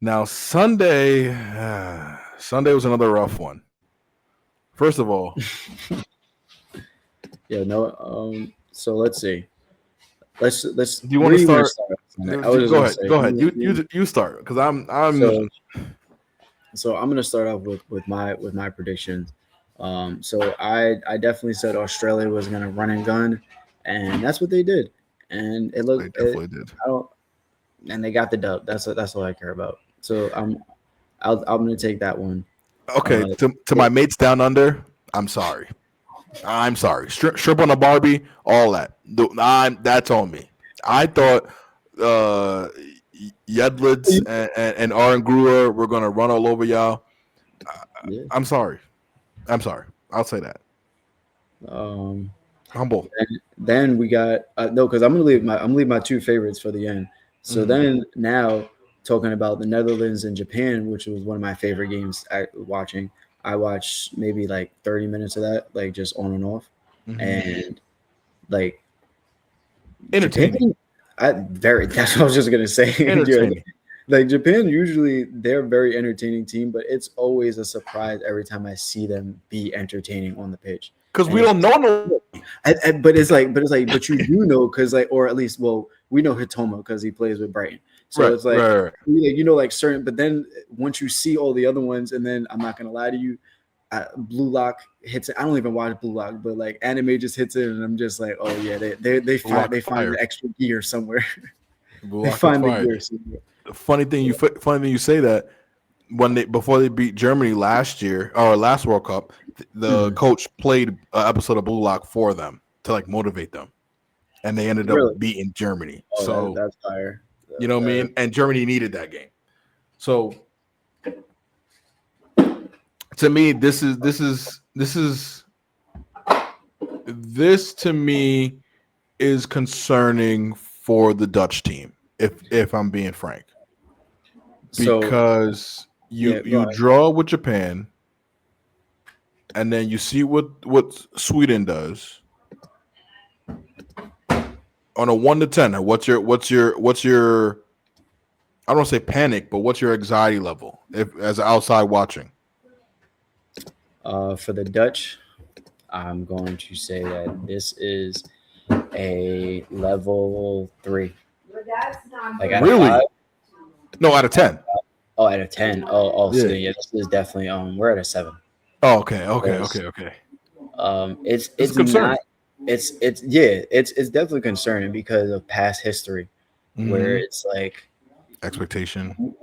Speaker 2: Now Sunday, Sunday was another rough one. First of all,
Speaker 1: Yeah, no. So let's see. Let's.
Speaker 2: do you want
Speaker 1: Where
Speaker 2: to
Speaker 1: do you want to
Speaker 2: start?
Speaker 1: start? I was just
Speaker 2: Go
Speaker 1: gonna
Speaker 2: ahead.
Speaker 1: say.
Speaker 2: Go ahead. You start because I'm
Speaker 1: So so I'm gonna start off with my predictions. So I definitely said Australia was gonna run and gun, and that's what they did. And it
Speaker 2: they
Speaker 1: looked
Speaker 2: definitely did.
Speaker 1: I don't and they got the dub. That's all I care about. So I'm gonna take that one.
Speaker 2: Okay,
Speaker 1: Uh,
Speaker 2: to my mates down under, I'm sorry. I'm sorry. Shrimp on a Barbie, all that. That's on me. I thought uh, Yedlitz and Aaron Gruer were gonna run all over y'all.
Speaker 1: yeah.
Speaker 2: I'm sorry. I'm sorry. I'll say that.
Speaker 1: Um,
Speaker 2: Humble.
Speaker 1: then we got no, because I'm gonna leave my two favorites for the end. So
Speaker 2: Mhm.
Speaker 1: then now talking about the Netherlands and Japan, which was one of my favorite games watching. I watched maybe like 30 minutes of that, like just on and off,
Speaker 2: Mhm.
Speaker 1: and like Japan,
Speaker 2: Entertaining.
Speaker 1: that's what I was just gonna say. Yeah,
Speaker 2: Entertaining.
Speaker 1: like Japan, usually they're a very entertaining team, but it's always a surprise every time I see them be entertaining on the pitch.
Speaker 2: Because
Speaker 1: And
Speaker 2: we
Speaker 1: it's
Speaker 2: don't know no.
Speaker 1: but you do know because like, or at least, well, we know Hitomo because he plays with Brighton. So
Speaker 2: Right,
Speaker 1: it's like,
Speaker 2: right, right.
Speaker 1: like certain. But then once you see all the other ones, and then I'm not gonna lie to you, Blue Lock hits it. I don't even watch Blue Lock, but like anime just hits it, and I'm just like, oh yeah, they
Speaker 2: Blue
Speaker 1: find
Speaker 2: Lock
Speaker 1: they
Speaker 2: is
Speaker 1: find
Speaker 2: fire.
Speaker 1: the extra gear somewhere.
Speaker 2: Blue
Speaker 1: They
Speaker 2: Lock is
Speaker 1: find the
Speaker 2: fire.
Speaker 1: gear somewhere.
Speaker 2: Funny thing you say that when they before they beat Germany last year or last World Cup, the
Speaker 1: Mhm.
Speaker 2: coach played an episode of Blue Lock for them to like motivate them, and they ended up
Speaker 1: Really?
Speaker 2: beating Germany.
Speaker 1: Oh,
Speaker 2: So
Speaker 1: that's fire.
Speaker 2: you know what I
Speaker 1: That-
Speaker 2: mean. And Germany needed that game. So to me, this to me is concerning for the Dutch team. If I'm being frank,
Speaker 1: so
Speaker 2: because
Speaker 1: yeah, go
Speaker 2: you
Speaker 1: ahead.
Speaker 2: draw with Japan, and then you see what Sweden does on a 1 to 10. What's your I don't say panic, but what's your anxiety level if as outside watching?
Speaker 1: For the Dutch, I'm going to say that this is a level 3. Like out of five?
Speaker 2: Really? No, out of
Speaker 1: Out of
Speaker 2: 10.
Speaker 1: Oh, out of 10. So
Speaker 2: Yeah.
Speaker 1: yeah, this is definitely we're at a 7.
Speaker 2: Oh, okay, okay,
Speaker 1: Because
Speaker 2: okay, okay.
Speaker 1: it's
Speaker 2: It's a
Speaker 1: it's
Speaker 2: concern.
Speaker 1: not it's yeah, it's definitely concerning because of past history where
Speaker 2: Mm-hmm.
Speaker 1: it's like
Speaker 2: Expectation,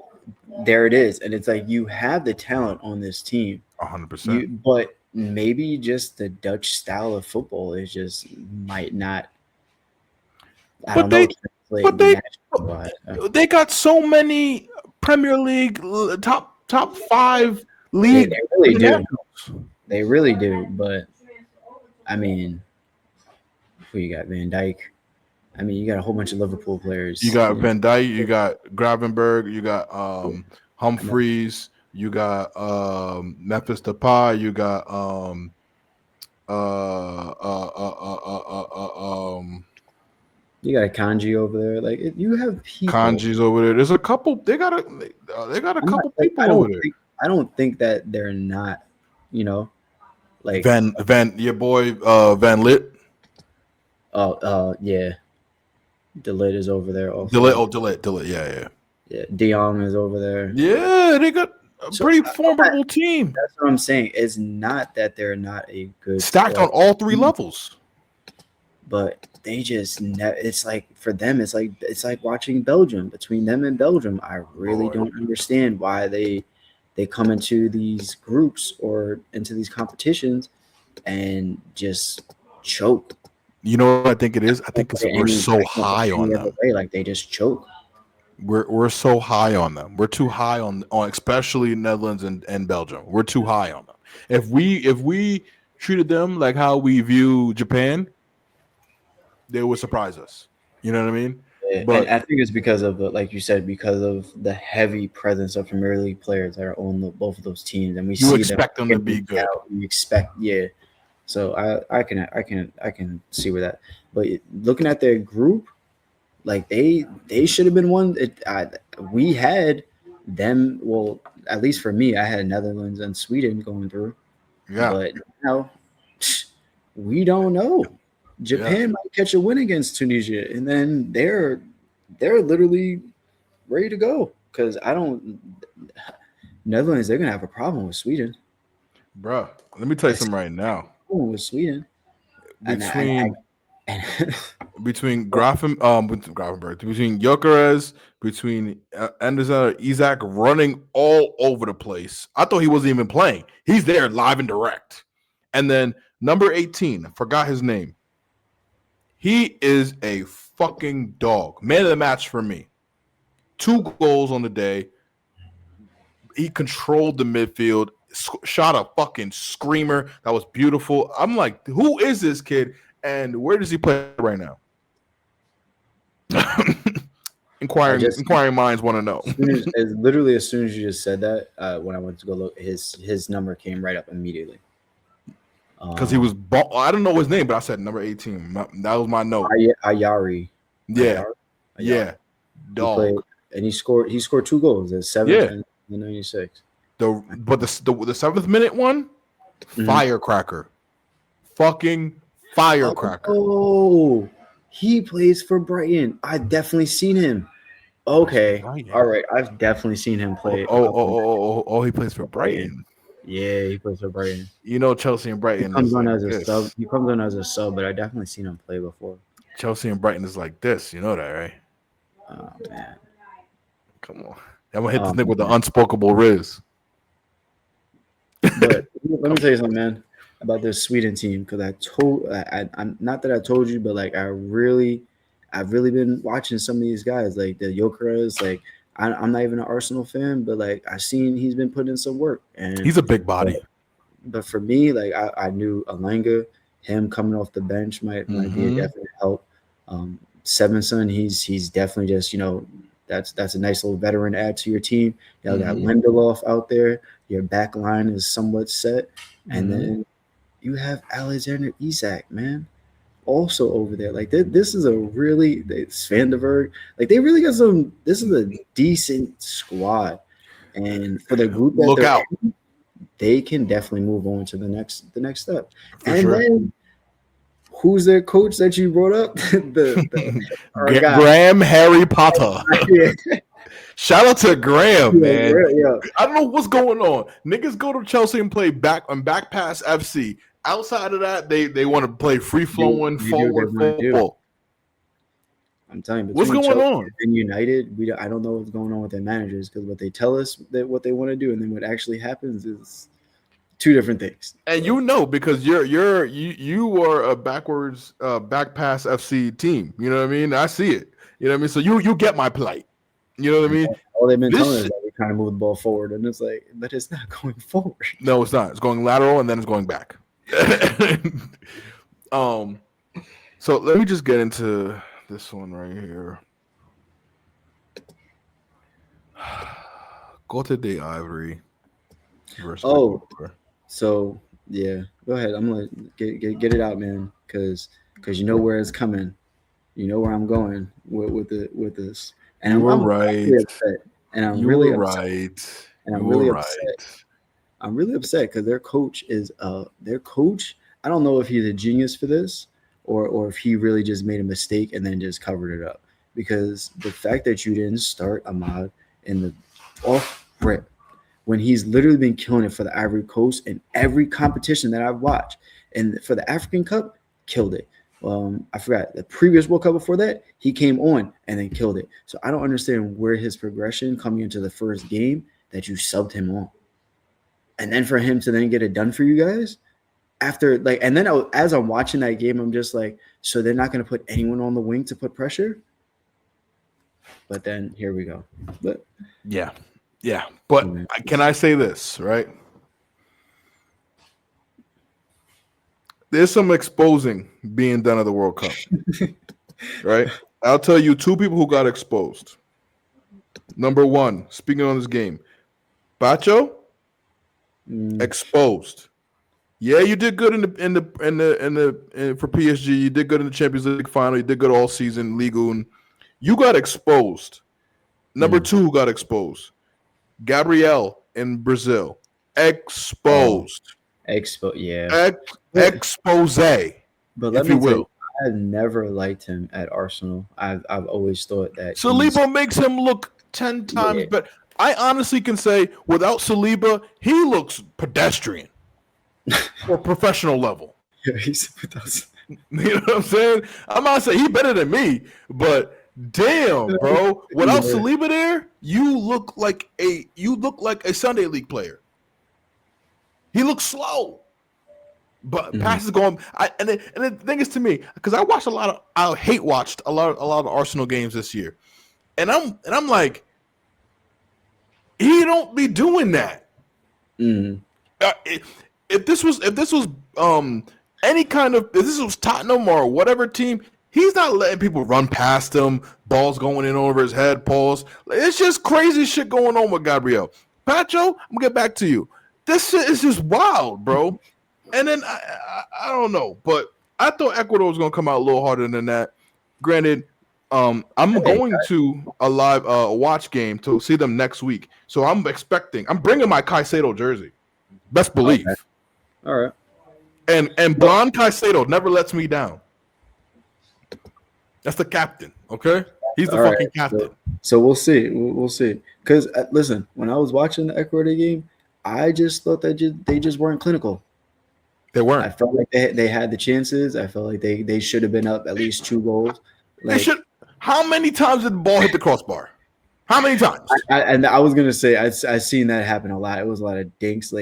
Speaker 1: there it is, and it's like you have the talent on this team,
Speaker 2: 100%.
Speaker 1: but maybe just the Dutch style of football is just might not, I
Speaker 2: But
Speaker 1: don't know,
Speaker 2: they,
Speaker 1: translate
Speaker 2: but they,
Speaker 1: national wise.
Speaker 2: they got so many Premier League top five
Speaker 1: They
Speaker 2: league
Speaker 1: really do.
Speaker 2: internationals.
Speaker 1: They really do. But I mean, who you got? Van Dyke. I mean, you got a whole bunch of Liverpool
Speaker 2: You
Speaker 1: players.
Speaker 2: got Van Dijk, you got Gravenberg, you got Humphreys. You got Memphis Depay. You got
Speaker 1: You got a Kanji over there. Like you have people.
Speaker 2: Kanji's over there. There's a couple. They got a
Speaker 1: I'm not
Speaker 2: couple
Speaker 1: like
Speaker 2: people over there.
Speaker 1: I don't think that they're not. You know, like
Speaker 2: Your boy Van Lit.
Speaker 1: yeah, Delit is over there also.
Speaker 2: Delit. Yeah.
Speaker 1: Yeah, Dion is over there.
Speaker 2: Yeah, they got a
Speaker 1: So
Speaker 2: pretty formidable team.
Speaker 1: that's what I'm saying. It's not that they're not a good
Speaker 2: Stacked on all three levels.
Speaker 1: but they just it's like for them it's like watching Belgium. Between them and Belgium, I really don't understand why they come into these groups or into these competitions and just choke.
Speaker 2: You know what I think it is? I think it's we're so high on them.
Speaker 1: Like they just choke.
Speaker 2: We're so high on them. We're too high on especially Netherlands and Belgium. We're too high on them. If we treated them like how we view Japan, they would surprise us. You know what I mean?
Speaker 1: Yeah,
Speaker 2: But
Speaker 1: and I think it's because of like you said, because of the heavy presence of Premier League players that are on both of those teams, and we
Speaker 2: you
Speaker 1: see
Speaker 2: expect them to be good.
Speaker 1: We expect, yeah. So I can see where that. But looking at their group, like they should have been one. We had them. Well, at least for me, I had Netherlands and Sweden going through.
Speaker 2: Yeah.
Speaker 1: But now we don't know. Japan might catch a win against Tunisia, and then they're literally ready to go. Because I don't Netherlands, they're gonna have a problem with Sweden.
Speaker 2: Bruh, let me tell you something right now.
Speaker 1: With Sweden,
Speaker 2: Between Grafenberg, between Gyökeres, between Anderson, Isaac running all over the place. I thought he wasn't even playing. He's there live and direct. And then number 18, I forgot his name. He is a fucking dog. Man of the match for me. 2 goals on the day. He controlled the midfield, shot a fucking screamer that was beautiful. I'm like, who is this kid? And where does he play right now? Inquiring minds want to know.
Speaker 1: As soon as you just said that, when I went to go look, his number came right up immediately.
Speaker 2: Because he was, I don't know his name, but I said number 18. That was my note.
Speaker 1: Ayari.
Speaker 2: Yeah.
Speaker 1: Ayari.
Speaker 2: Yeah. Dog.
Speaker 1: And he scored 2 goals. The 7th and the 96.
Speaker 2: But the 7th minute one, firecracker. Fucking firecracker.
Speaker 1: Oh, he plays for Brighton. I've definitely seen him. Okay. All right. I've definitely seen him play.
Speaker 2: He plays for Brighton.
Speaker 1: Yeah, he plays for Brighton.
Speaker 2: You know, Chelsea and Brighton.
Speaker 1: He comes on as a sub. He comes on as a sub, but I definitely seen him play before.
Speaker 2: Chelsea and Brighton is like this. You know that, right?
Speaker 1: Oh man.
Speaker 2: Come on. I'm gonna hit this thing with the unspoken Riz.
Speaker 1: But let me tell you something, man, about this Sweden team, because I'm not that I told you, but like I've really been watching some of these guys, like the Gyökeres. Like I'm not even an Arsenal fan, but like I've seen he's been putting in some work, and
Speaker 2: he's a big body.
Speaker 1: But for me, like I knew Alanga, him coming off the bench might be a definite help. Sevenson, he's definitely just that's a nice little veteran add to your team. You got Lindelof out there. Your back line is somewhat set, and then you have Alexander Isak, man, also over there. Like this is a really Svanderberg. Like they really got some. This is a decent squad, and for the group that
Speaker 2: look out,
Speaker 1: they can definitely move on to the next step. Then who's their coach that you brought up?
Speaker 2: Graham Harry Potter. Shout out to Graham, man. I don't know what's going on. Niggas go to Chelsea and play back pass FC. Outside of that, they want to play free flowing forward football.
Speaker 1: I'm telling you,
Speaker 2: what's going
Speaker 1: Chelsea
Speaker 2: on?
Speaker 1: And United, I don't know what's going on with their managers, because what they tell us that what they want to do, and then what actually happens is 2 different things.
Speaker 2: And because you are a backwards back pass FC team. You know what I mean? I see it. You know what I mean? So you get my plight. You know what I mean?
Speaker 1: All they've been telling us is that we're trying to move the ball forward, and it's like, but it's not going forward.
Speaker 2: No, it's not. It's going lateral, and then it's going back. So let me just get into this one right here. Cote d'Ivory versus
Speaker 1: Oh,
Speaker 2: Ecuador.
Speaker 1: so yeah, go ahead. I'm gonna get it out, man, because you know where it's coming. You know where I'm going with this, and
Speaker 2: You were
Speaker 1: I'm
Speaker 2: right.
Speaker 1: really upset, and I'm
Speaker 2: You were
Speaker 1: really upset,
Speaker 2: right.
Speaker 1: and
Speaker 2: You
Speaker 1: I'm
Speaker 2: were
Speaker 1: really upset.
Speaker 2: right.
Speaker 1: I'm really upset because their coach. I don't know if he's a genius for this, or if he really just made a mistake and then just covered it up. Because the fact that you didn't start Ahmad in the off rip when he's literally been killing it for the Ivory Coast in every competition that I've watched, and for the African Cup, killed it. I forgot the previous World Cup before that, he came on and then killed it. So I don't understand where his progression coming into the first game that you subbed him on, and then for him to then get it done for you guys after and then as I'm watching that game, I'm just like, so they're not going to put anyone on the wing to put pressure. But then here we go. But
Speaker 2: Yeah. Yeah. But can I say this, right? There's some exposing being done at the World Cup, right? I'll tell you two people who got exposed. Number one, speaking on this game, Bacho exposed. Yeah, you did good for PSG. You did good in the Champions League final. You did good all season, Ligue 1. You got exposed. Number two who got exposed, Gabriel in Brazil, exposed.
Speaker 1: Yeah.
Speaker 2: Expose,
Speaker 1: But let
Speaker 2: if you
Speaker 1: me tell you,
Speaker 2: will.
Speaker 1: I never liked him at Arsenal. I've always thought that
Speaker 2: Saliba makes him look 10 times better. I honestly can say without Saliba, he looks pedestrian or professional level. You know what I'm saying? I'm not saying he's better than me, but damn, bro. Without Saliba there, you look like a Sunday League player. He looks slow. But passes going, and the thing is to me, because I watched I hate watched a lot of Arsenal games this year, and I'm like, he don't be doing that. If this was any kind of, if this was Tottenham or whatever team, he's not letting people run past him, balls going in over his head, balls. It's just crazy shit going on with Gabriel. Pacho, I'm gonna get back to you. This shit is just wild, bro. And then I don't know, but I thought Ecuador was gonna come out a little harder than that. Granted, I'm going to a live watch game to see them next week, so I'm bringing my Caicedo jersey. Best believe.
Speaker 1: Okay. All right.
Speaker 2: And Blonde Caicedo never lets me down. That's the captain, okay? He's the fucking captain.
Speaker 1: So we'll see. We'll see. Because listen, when I was watching the Ecuador game, I just thought that they just weren't clinical.
Speaker 2: They weren't.
Speaker 1: I felt like they had the chances. I felt like they should have been up at least 2 goals.
Speaker 2: They should. How many times did the ball hit the crossbar? How many times?
Speaker 1: And I was gonna say I seen that happen a lot. It was a lot of dinks,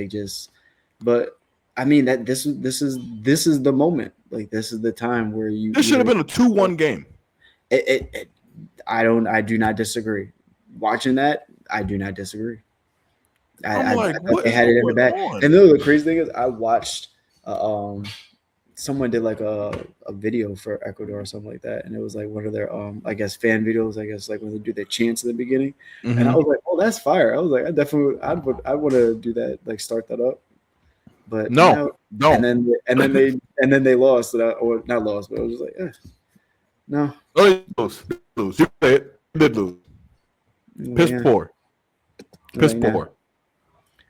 Speaker 1: but I mean that this is the moment. Like this is the time where you.
Speaker 2: This should have been a 2-1 game.
Speaker 1: I do not disagree. Watching that, I do not disagree. I thought they had it in the bag. And the crazy thing is, I watched. Someone did like a video for Ecuador or something like that, and it was like one of their I guess fan videos. I guess like when they do their chants in the beginning, and I was like, oh, that's fire. I was like, I want to do that, like start that up. But
Speaker 2: no.
Speaker 1: And then they lost, or not lost, but I was just like, no.
Speaker 2: Oh, lose. You did lose. Piss poor. Piss poor.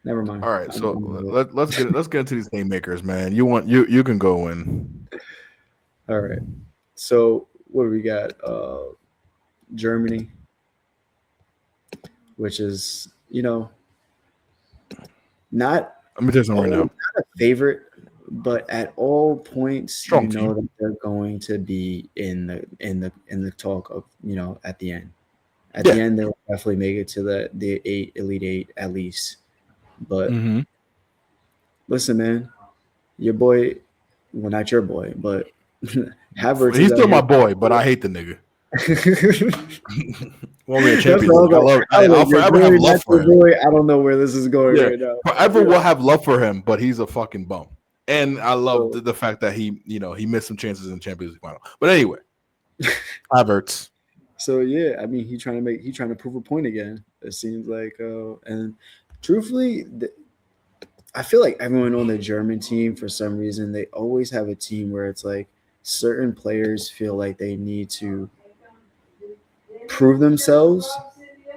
Speaker 1: Never mind.
Speaker 2: All right, so let's get into these haymakers, man. You can go in.
Speaker 1: All right. So what do we got? Germany, which is not.
Speaker 2: Let me tell you something right now.
Speaker 1: Not a favorite, but at all points,
Speaker 2: Strong
Speaker 1: that they're going to be in the talk of at the end. At the end, they'll definitely make it to the Elite Eight at least. But listen, man, your boy, well, not your boy, but Havertz.
Speaker 2: He's still my boy, but I hate the nigga. Won't be a champion. I'll forever have love for him.
Speaker 1: Boy, I don't know where this is going right now.
Speaker 2: Forever will have love for him, but he's a fucking bum. And I love the fact that he missed some chances in the Champions League final. But anyway, Havertz.
Speaker 1: So yeah, I mean, he trying to prove a point again. It seems like, and truthfully, I feel like everyone on the German team, for some reason, they always have a team where it's like certain players feel like they need to prove themselves,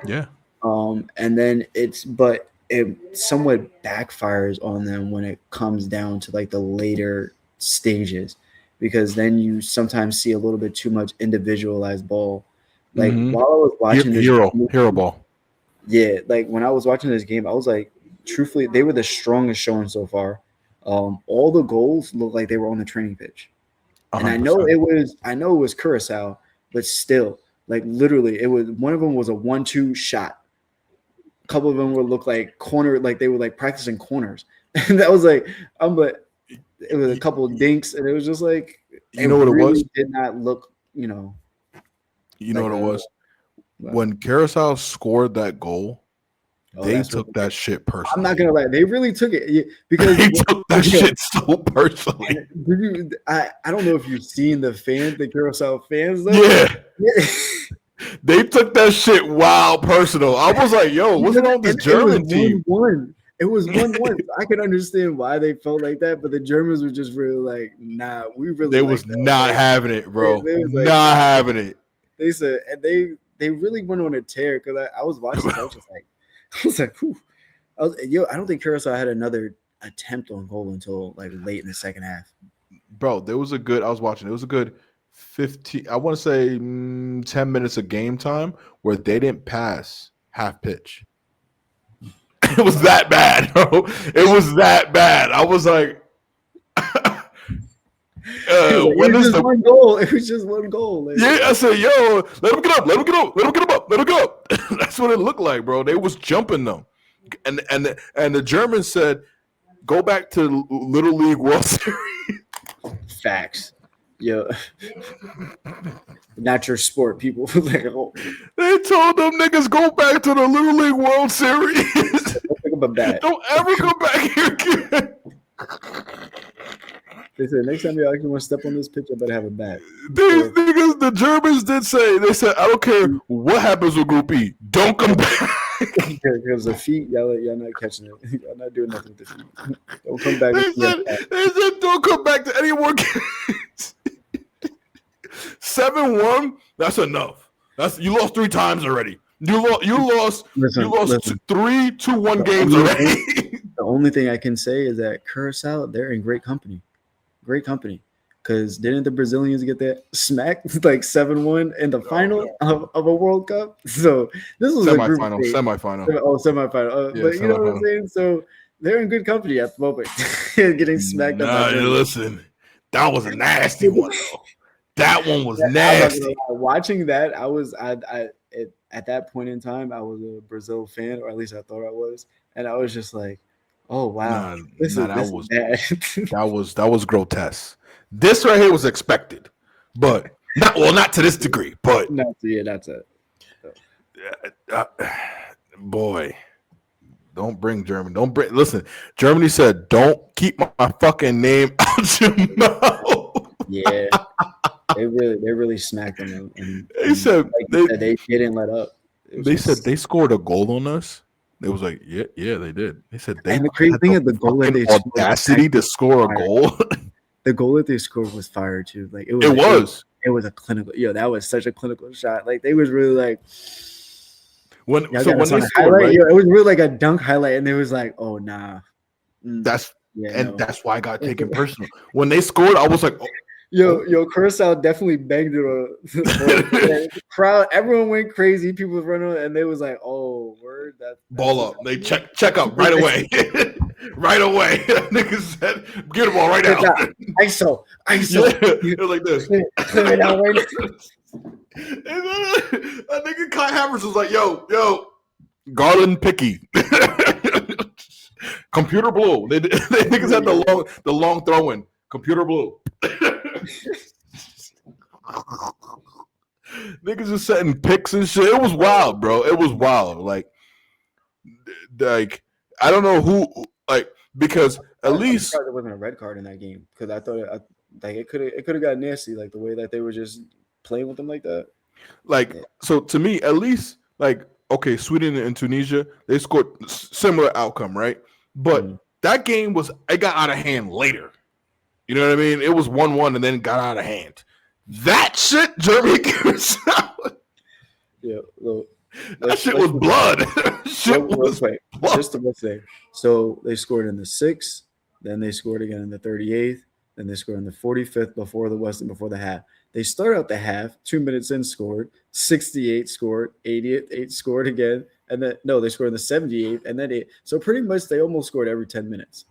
Speaker 2: Yeah.
Speaker 1: and then but it somewhat backfires on them when it comes down to like the later stages, because then you sometimes see a little bit too much individualized ball. Like
Speaker 2: Mm-hmm.
Speaker 1: while I was watching this,
Speaker 2: Hero ball.
Speaker 1: yeah, like when I was watching this game, I was like, truthfully, they were the strongest showing so far. All the goals looked like they were on the training pitch, and
Speaker 2: 100%.
Speaker 1: I know it was Curacao, but still, like literally, it was one of them was a 1-2 shot. A couple of them would look like corner, like they were like practicing corners, and that was like, but it was a couple of dinks, and it was just like
Speaker 2: You
Speaker 1: it
Speaker 2: know what it was?
Speaker 1: really did not look,
Speaker 2: You know
Speaker 1: like
Speaker 2: what it
Speaker 1: a.
Speaker 2: was? When Curacao scored that goal,
Speaker 1: Oh,
Speaker 2: they
Speaker 1: that's what.
Speaker 2: took that shit
Speaker 1: I'm not
Speaker 2: personally.
Speaker 1: gonna lie, they really took it, because
Speaker 2: They took that
Speaker 1: yeah,
Speaker 2: shit so personally.
Speaker 1: I don't know if you've seen the Curacao fans though.
Speaker 2: Yeah.
Speaker 1: Yeah.
Speaker 2: They took that shit wild personal. I was like, yo, what's wrong with this
Speaker 1: And it was
Speaker 2: German team?
Speaker 1: 1-1. It was 1-1. I can understand why they felt like that, but the Germans were just really like, nah, we really
Speaker 2: They
Speaker 1: like
Speaker 2: was
Speaker 1: that.
Speaker 2: not
Speaker 1: Like,
Speaker 2: having it, bro.
Speaker 1: they was like,
Speaker 2: Not
Speaker 1: nah.
Speaker 2: having it.
Speaker 1: They said, and they really went on a tear, because I was watching this. I was just like, whew. I don't think Curacao had another attempt on goal until like late in the second half.
Speaker 2: Bro, there was a good, I was watching, it was a good 15, I want to say 10 minutes of game time where they didn't pass half pitch. It was that bad, bro. It was that bad. I was like,
Speaker 1: It
Speaker 2: when
Speaker 1: was
Speaker 2: is
Speaker 1: just
Speaker 2: the
Speaker 1: one goal. It was just one goal. Like,
Speaker 2: yeah? I said, yo, let him get up, let him get up, let him get him up, let him get up. That's what it looked like, bro. They was jumping them, and the Germans said, go back to Little League World Series.
Speaker 1: facts. Yo, not your sport, people. Like, oh,
Speaker 2: They told them niggas go back to the Little League World Series.
Speaker 1: don't pick up a bat.
Speaker 2: Don't ever come back here again.
Speaker 1: They said next time you actually want to step on this pitch, I better have a bat.
Speaker 2: These niggas, the Germans did say, they said, I don't care what happens with Group E, don't come back.
Speaker 1: Because the feet, y'all not catching it. Y'all not doing nothing with the feet. Don't come back with
Speaker 2: They said, don't come back to any more games. 7-1, that's enough. You lost 3 times already. You lost
Speaker 1: Listen.
Speaker 2: 3 2-1 games already.
Speaker 1: The only thing I can say is that Curacao, they're in great company. Great company. Because didn't the Brazilians get that smacked like 7-1 in the final of a World Cup? So this was
Speaker 2: Semifinal.
Speaker 1: Oh, semifinal.
Speaker 2: Yeah,
Speaker 1: but you know what I'm
Speaker 2: semifinal.
Speaker 1: saying? So they're in good company at the moment. Getting smacked up.
Speaker 2: Nah, listen, that was a nasty one though. That one was nasty.
Speaker 1: Watching that, at that point in time, I was a Brazil fan, or at least I thought I was, and I was just like, "Oh wow, this is bad."
Speaker 2: That was grotesque. This right here was expected, but not to this degree. But
Speaker 1: that's it.
Speaker 2: Boy, don't bring Germany. Listen. Germany said, "Don't keep my fucking name out your mouth."
Speaker 1: Yeah. They really smacked them. And
Speaker 2: They said
Speaker 1: they didn't let up.
Speaker 2: They said they scored a goal on us. It was like, yeah, they did. They said they
Speaker 1: and the crazy thing is the goal that they
Speaker 2: audacity to score a goal.
Speaker 1: The goal that they scored was fire too. Like it was a clinical. That was such a clinical shot. Like they was really like
Speaker 2: when they scored,
Speaker 1: right? It was really like a dunk highlight, and they was like, oh nah.
Speaker 2: That's why I got taken personal. When they scored, I was like, oh.
Speaker 1: Curacao definitely banged it. The crowd, everyone went crazy. People was running, and they was like, "Oh, word!" That's
Speaker 2: ball up. They check up right away, right away. Niggas said, "Get the ball right now."
Speaker 1: ISO.
Speaker 2: It was like this. That nigga Kai Havertz was like, "Yo, Garland picky." Computer blue. They niggas had the long throw in. Computer blue. Niggas was setting picks and shit. It was wild, bro. It was wild. Like I don't know who, because at least
Speaker 1: there wasn't a red card in that game, because I thought it could have got nasty, like the way that they were just playing with them like that.
Speaker 2: Like,
Speaker 1: Yeah.
Speaker 2: so to me, at least, like, okay, Sweden and Tunisia, they scored similar outcome, right? But
Speaker 1: Mm.
Speaker 2: that game it got out of hand later. You know what I mean? It was 1-1 and then got out of hand. That shit, Germany,
Speaker 1: Yeah. Well,
Speaker 2: that
Speaker 1: let's
Speaker 2: shit was
Speaker 1: let's just
Speaker 2: blood. Shit
Speaker 1: real
Speaker 2: was
Speaker 1: quick,
Speaker 2: blood.
Speaker 1: just to say. So they scored in the sixth, then they scored again in the 38th, then they scored in the 45th before the West and before the half. They start out the half, 2 minutes in, scored 68, scored 88, scored again, and then no, they scored in the 78th, and then eight. So pretty much they almost scored every 10 minutes.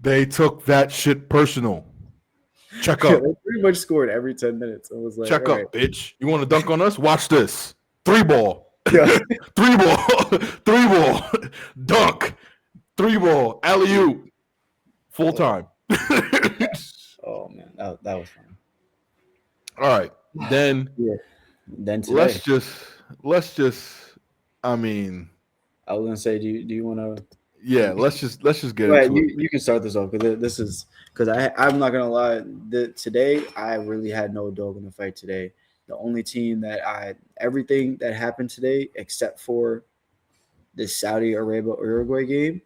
Speaker 2: They took that shit personal. Check
Speaker 1: They
Speaker 2: up.
Speaker 1: pretty much scored every 10 minutes. I was like,
Speaker 2: Check
Speaker 1: all right,
Speaker 2: up, bitch. You want to dunk on us? Watch this. Three ball.
Speaker 1: yeah.
Speaker 2: Three ball. Three ball. Dunk. Three ball. Alley oop. Full time.
Speaker 1: Oh man, that was fun.
Speaker 2: All right. Then
Speaker 1: Yeah. Then today,
Speaker 2: let's just let's just I mean,
Speaker 1: I was gonna say, do you want to?
Speaker 2: yeah, let's just get
Speaker 1: Go ahead.
Speaker 2: into it.
Speaker 1: You can start this off because this is because I'm not gonna lie. Today I really had no dog in the fight today. The only team that everything that happened today except for the Saudi Arabia Uruguay game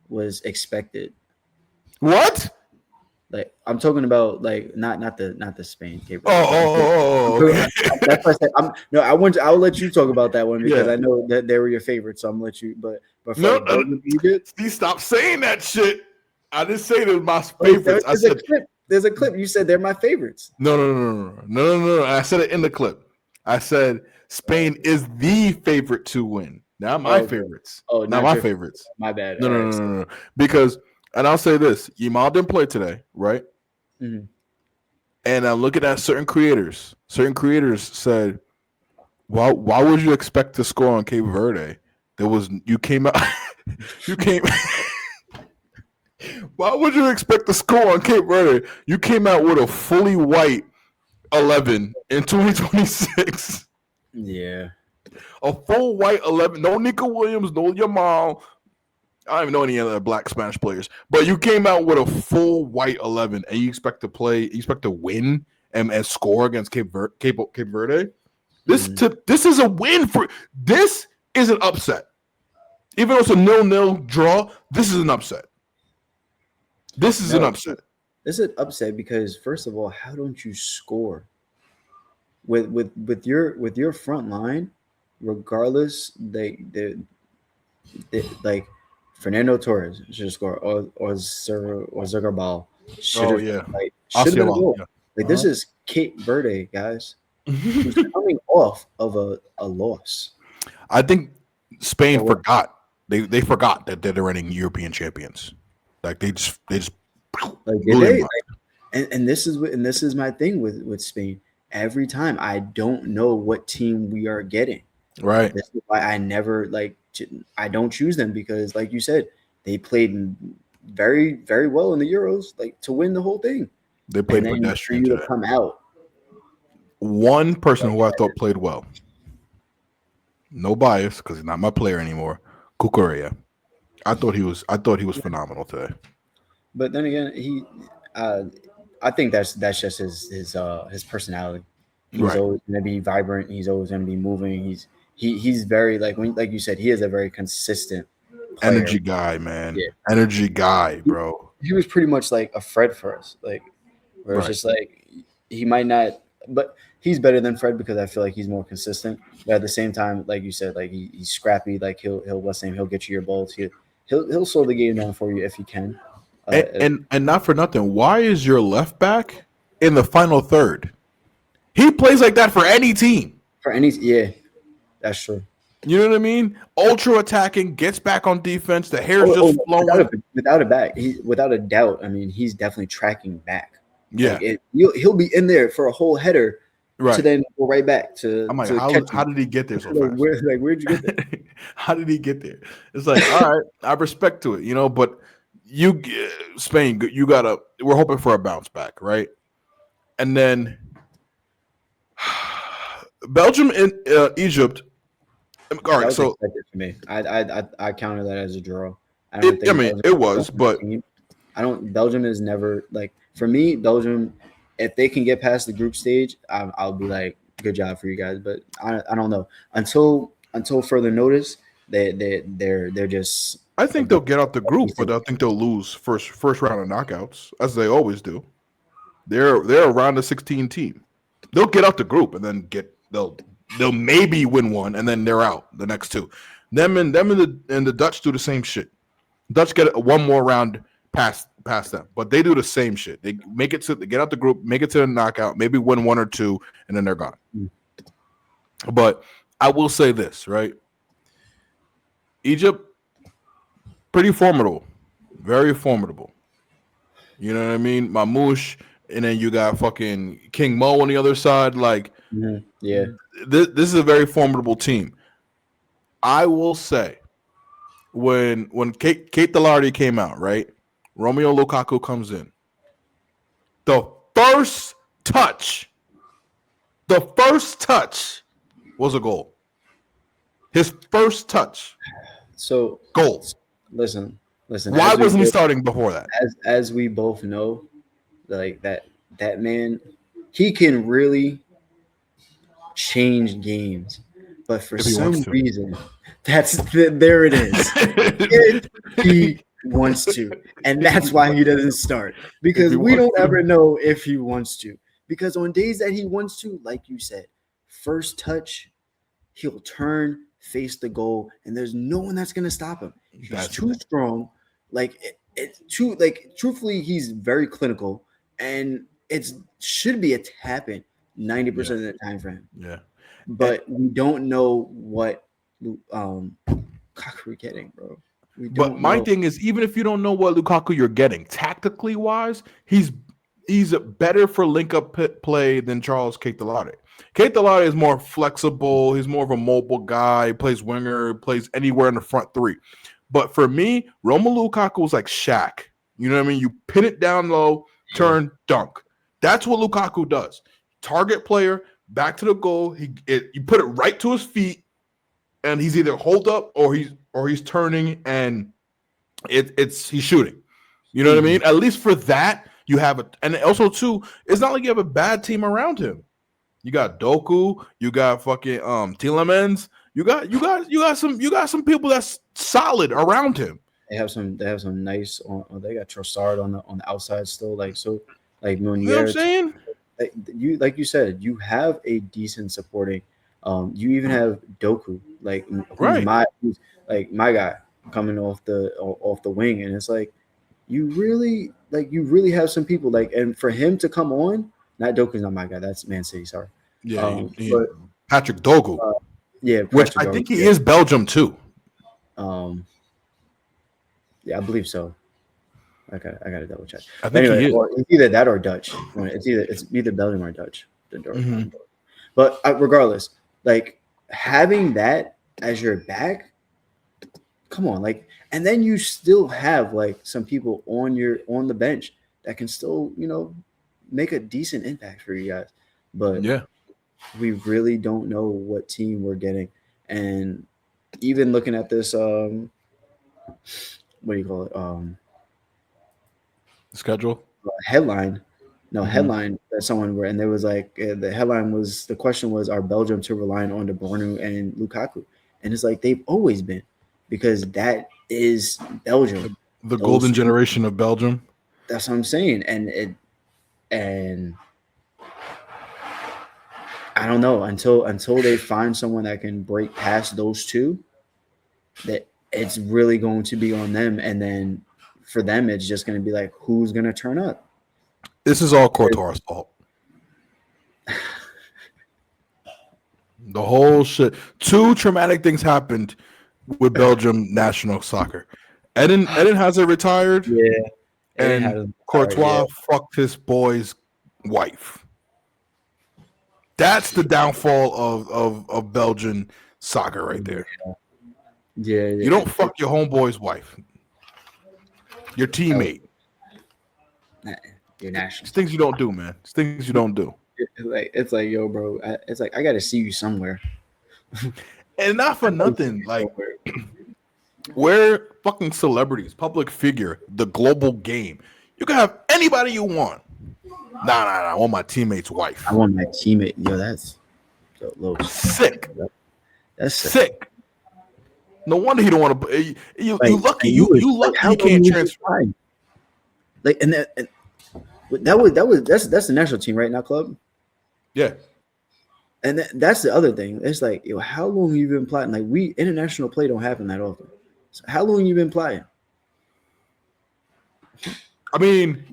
Speaker 1: was expected.
Speaker 2: What?
Speaker 1: Like I'm talking about like not the Spain Cape
Speaker 2: Oh,
Speaker 1: Verde.
Speaker 2: okay.
Speaker 1: That's why I said no. I'll let you talk about that one because
Speaker 2: Yeah.
Speaker 1: I know that they were your favorite. So I'm gonna let you. But for
Speaker 2: No,
Speaker 1: like Belgium, Egypt,
Speaker 2: see, stop saying that shit. I didn't say they're my
Speaker 1: wait,
Speaker 2: favorites. I
Speaker 1: there's a
Speaker 2: said
Speaker 1: clip. There's a clip. You said they're my favorites.
Speaker 2: no. I said it in the clip. I said Spain is the favorite to win. Not my
Speaker 1: Oh, okay.
Speaker 2: favorites.
Speaker 1: Oh,
Speaker 2: Not
Speaker 1: not
Speaker 2: my
Speaker 1: your.
Speaker 2: favorites.
Speaker 1: My bad.
Speaker 2: No,
Speaker 1: All
Speaker 2: no,
Speaker 1: right.
Speaker 2: no, no, no. Because, and I'll say this: Yamal didn't play today, right?
Speaker 1: Mhm.
Speaker 2: And I'm looking at certain creators. Certain creators said, Why would you expect to score on Cape Verde? You came out, you came." Why would you expect to score on Cape Verde? You came out with a fully white 11 in 2026.
Speaker 1: Yeah.
Speaker 2: A full white 11. No Nico Williams, no Yamal. I don't even know any other black Spanish players. But you came out with a full white 11 and you expect to win and score against Cape Verde?
Speaker 1: Mhm.
Speaker 2: This is a win this is an upset. Even though it's a 0-0 draw, this is an upset. This is an
Speaker 1: No,
Speaker 2: upset.
Speaker 1: this is an upset because first of all, how don't you score with your front line? Regardless, they like Fernando Torres should score or Zagarbal should
Speaker 2: Oh
Speaker 1: have
Speaker 2: yeah.
Speaker 1: should have been a
Speaker 2: Osceola,
Speaker 1: goal.
Speaker 2: yeah.
Speaker 1: Like this is Cape Verde, guys, who's coming off of a loss.
Speaker 2: I think Spain
Speaker 1: Or what?
Speaker 2: forgot. They forgot that they're the reigning European champions. Like they just
Speaker 1: Like did
Speaker 2: blew their
Speaker 1: they?
Speaker 2: mind.
Speaker 1: And this is my thing with Spain. Every time I don't know what team we are getting.
Speaker 2: Right.
Speaker 1: This is why I never I don't choose them because, like you said, they played very very well in the Euros, like to win the whole thing,
Speaker 2: They
Speaker 1: and
Speaker 2: played
Speaker 1: then for
Speaker 2: pedestrian
Speaker 1: you to
Speaker 2: today.
Speaker 1: come out
Speaker 2: One person
Speaker 1: like
Speaker 2: who I thought played well. No bias, because he's not my player anymore. Cucurella. I thought he was phenomenal today.
Speaker 1: but then again, uh, I think that's just his personality. He's
Speaker 2: Right.
Speaker 1: always going to be vibrant. He's always going to be moving. He's very like you said, he is a very consistent player.
Speaker 2: Energy guy, man.
Speaker 1: Yeah,
Speaker 2: Energy guy,
Speaker 1: he,
Speaker 2: bro.
Speaker 1: he was pretty much like a Fred for us, like where it's
Speaker 2: Right.
Speaker 1: just like he might not, but he's better than Fred because I feel like he's more consistent. But at the same time, like you said, like he's scrappy. Like he'll what's name? He'll get you your balls. He'll slow the game down for you if he can.
Speaker 2: And,
Speaker 1: Uh,
Speaker 2: and and not for nothing. Why is your left back in the final third? He plays like that for any team.
Speaker 1: for any, yeah, that's true.
Speaker 2: You know what I mean? Ultra attacking, gets back on defense. The hair's
Speaker 1: Oh,
Speaker 2: just
Speaker 1: no,
Speaker 2: flowing.
Speaker 1: without a doubt. I mean, he's definitely tracking back.
Speaker 2: Yeah,
Speaker 1: Like he'll be in there for a whole header to
Speaker 2: right.
Speaker 1: then go right back to
Speaker 2: I'm like,
Speaker 1: catch
Speaker 2: how
Speaker 1: him.
Speaker 2: did he get there so
Speaker 1: Like
Speaker 2: fast?
Speaker 1: where'd you get there?
Speaker 2: How did he get there? It's like, all right, I respect to it, but Spain, you gotta. We're hoping for a bounce back, right? And then Belgium and Egypt. All
Speaker 1: That
Speaker 2: right,
Speaker 1: was
Speaker 2: so
Speaker 1: expected for me. I counted that as a draw. I don't
Speaker 2: I
Speaker 1: think
Speaker 2: mean,
Speaker 1: Belgium
Speaker 2: it
Speaker 1: is a
Speaker 2: was, but
Speaker 1: team. I don't. Belgium is never like for me. Belgium, if they can get past the group stage, I'll be like good job for you guys. But I don't know until further notice. They're just
Speaker 2: I
Speaker 1: a
Speaker 2: think they'll
Speaker 1: very
Speaker 2: get out the group, but
Speaker 1: decent.
Speaker 2: I think they'll lose first round of knockouts, as they always do. They're around the 16 team. They'll get out the group and then they'll maybe win one and then they're out the next two. Them and the Dutch do the same shit. Dutch get one more round past them, but they do the same shit. They get out the group, make it to the knockout, maybe win one or two, and then they're gone. But I will say this, right? Egypt, pretty formidable, very formidable. You know what I mean? Mamouche, and then you got fucking King Mo on the other side. Like,
Speaker 1: Yeah,
Speaker 2: this is a very formidable team. I will say, when Kate Delardy came out, right? Romeo Lukaku comes in. The first touch was a goal. His first touch,
Speaker 1: so
Speaker 2: goal.
Speaker 1: listen.
Speaker 2: Why wasn't he starting before that?
Speaker 1: As we both know, like that man, he can really change games, but for
Speaker 2: If he
Speaker 1: some
Speaker 2: wants to.
Speaker 1: reason, there it is. If he wants to, and that's why he doesn't start, because
Speaker 2: he
Speaker 1: we
Speaker 2: wants
Speaker 1: don't
Speaker 2: to.
Speaker 1: ever know if he wants to. Because on days that he wants to, like you said, first touch, he'll turn, face the goal, and there's no one that's gonna stop him. He's
Speaker 2: That's
Speaker 1: too strong. Like it's too like truthfully, he's very clinical, and it's should be a tap in 90% of the time for him.
Speaker 2: Yeah.
Speaker 1: But we don't know what Lukaku we're getting, bro. We
Speaker 2: But
Speaker 1: don't
Speaker 2: my
Speaker 1: know.
Speaker 2: thing is, even if you don't know what Lukaku you're getting, tactically wise, he's better for link up play than Charles Ketelare. Ketelare is more flexible. He's more of a mobile guy. He plays winger, plays anywhere in the front three. But for me, Romelu Lukaku was like Shaq. You know what I mean? You pin it down low, turn, dunk. That's what Lukaku does. Target player, back to the goal. You put it right to his feet, and he's either hold up or he's turning, and he's shooting. You know what I mean? At least for that, you have and also too, it's not like you have a bad team around him. You got Doku, you got fucking Tielemans, you got some people that's solid around him.
Speaker 1: They have some nice. They got Trossard on the outside still. Like so, like
Speaker 2: You know what I'm
Speaker 1: Meunier.
Speaker 2: saying?
Speaker 1: Like you said, you have a decent supporting. You even have Doku, like
Speaker 2: Right.
Speaker 1: who's like my guy coming off the wing, and it's like you really have some people like, and for him to come on, not Doku's not my guy. That's Man City. Sorry.
Speaker 2: Yeah,
Speaker 1: But
Speaker 2: Patrick Dogu,
Speaker 1: yeah,
Speaker 2: which
Speaker 1: Patrick
Speaker 2: I think
Speaker 1: Doku,
Speaker 2: he is Belgium too.
Speaker 1: Yeah, I believe so. I gotta double check.
Speaker 2: I think
Speaker 1: Anyway,
Speaker 2: he is.
Speaker 1: or it's either that or Dutch. It's either Belgium or Dutch. But regardless, like having that as your back, come on, like, and then you still have like some people on the bench that can still make a decent impact for you guys. But
Speaker 2: Yeah.
Speaker 1: we really don't know what team we're getting, and even looking at this, what do you call it?
Speaker 2: Schedule.
Speaker 1: Headline. No,
Speaker 2: Mhm.
Speaker 1: headline that someone were, and there was like the headline was the question was, are Belgium too reliant on De Bruyne and Lukaku? And it's like they've always been, because that is Belgium.
Speaker 2: The
Speaker 1: Those
Speaker 2: golden
Speaker 1: two-
Speaker 2: generation of Belgium.
Speaker 1: That's what I'm saying, and I don't know until they find someone that can break past those two, that it's really going to be on them, and then for them it's just going to be like, who's going to turn up?
Speaker 2: This is all Courtois' fault. The whole shit. Two traumatic things happened with Belgium national soccer. Eden Hazard retired,
Speaker 1: Yeah,
Speaker 2: and Courtois fucked his boy's wife. That's the downfall of Belgian soccer right there.
Speaker 1: Yeah.
Speaker 2: You don't fuck your homeboy's wife, your teammate.
Speaker 1: Your national.
Speaker 2: It's things you don't do, man. It's things you don't do.
Speaker 1: It's like, yo, bro. It's like I got to see you somewhere.
Speaker 2: And not for nothing, like we're fucking celebrities, public figure, the global game. You can have anybody you want. Nah. I want my teammate's wife.
Speaker 1: I want my teammate. Yo, that's Los.
Speaker 2: Sick.
Speaker 1: That's sick.
Speaker 2: Sick. No wonder he don't want to. You lucky.
Speaker 1: Like,
Speaker 2: You lucky
Speaker 1: how
Speaker 2: he
Speaker 1: long
Speaker 2: can't
Speaker 1: was
Speaker 2: transfer.
Speaker 1: fine? Like, and that's the national team right now, club.
Speaker 2: Yeah.
Speaker 1: And that's the other thing. It's like, yo, how long you been plotting? Like, we international play don't happen that often. So how long you been plotting?
Speaker 2: I mean,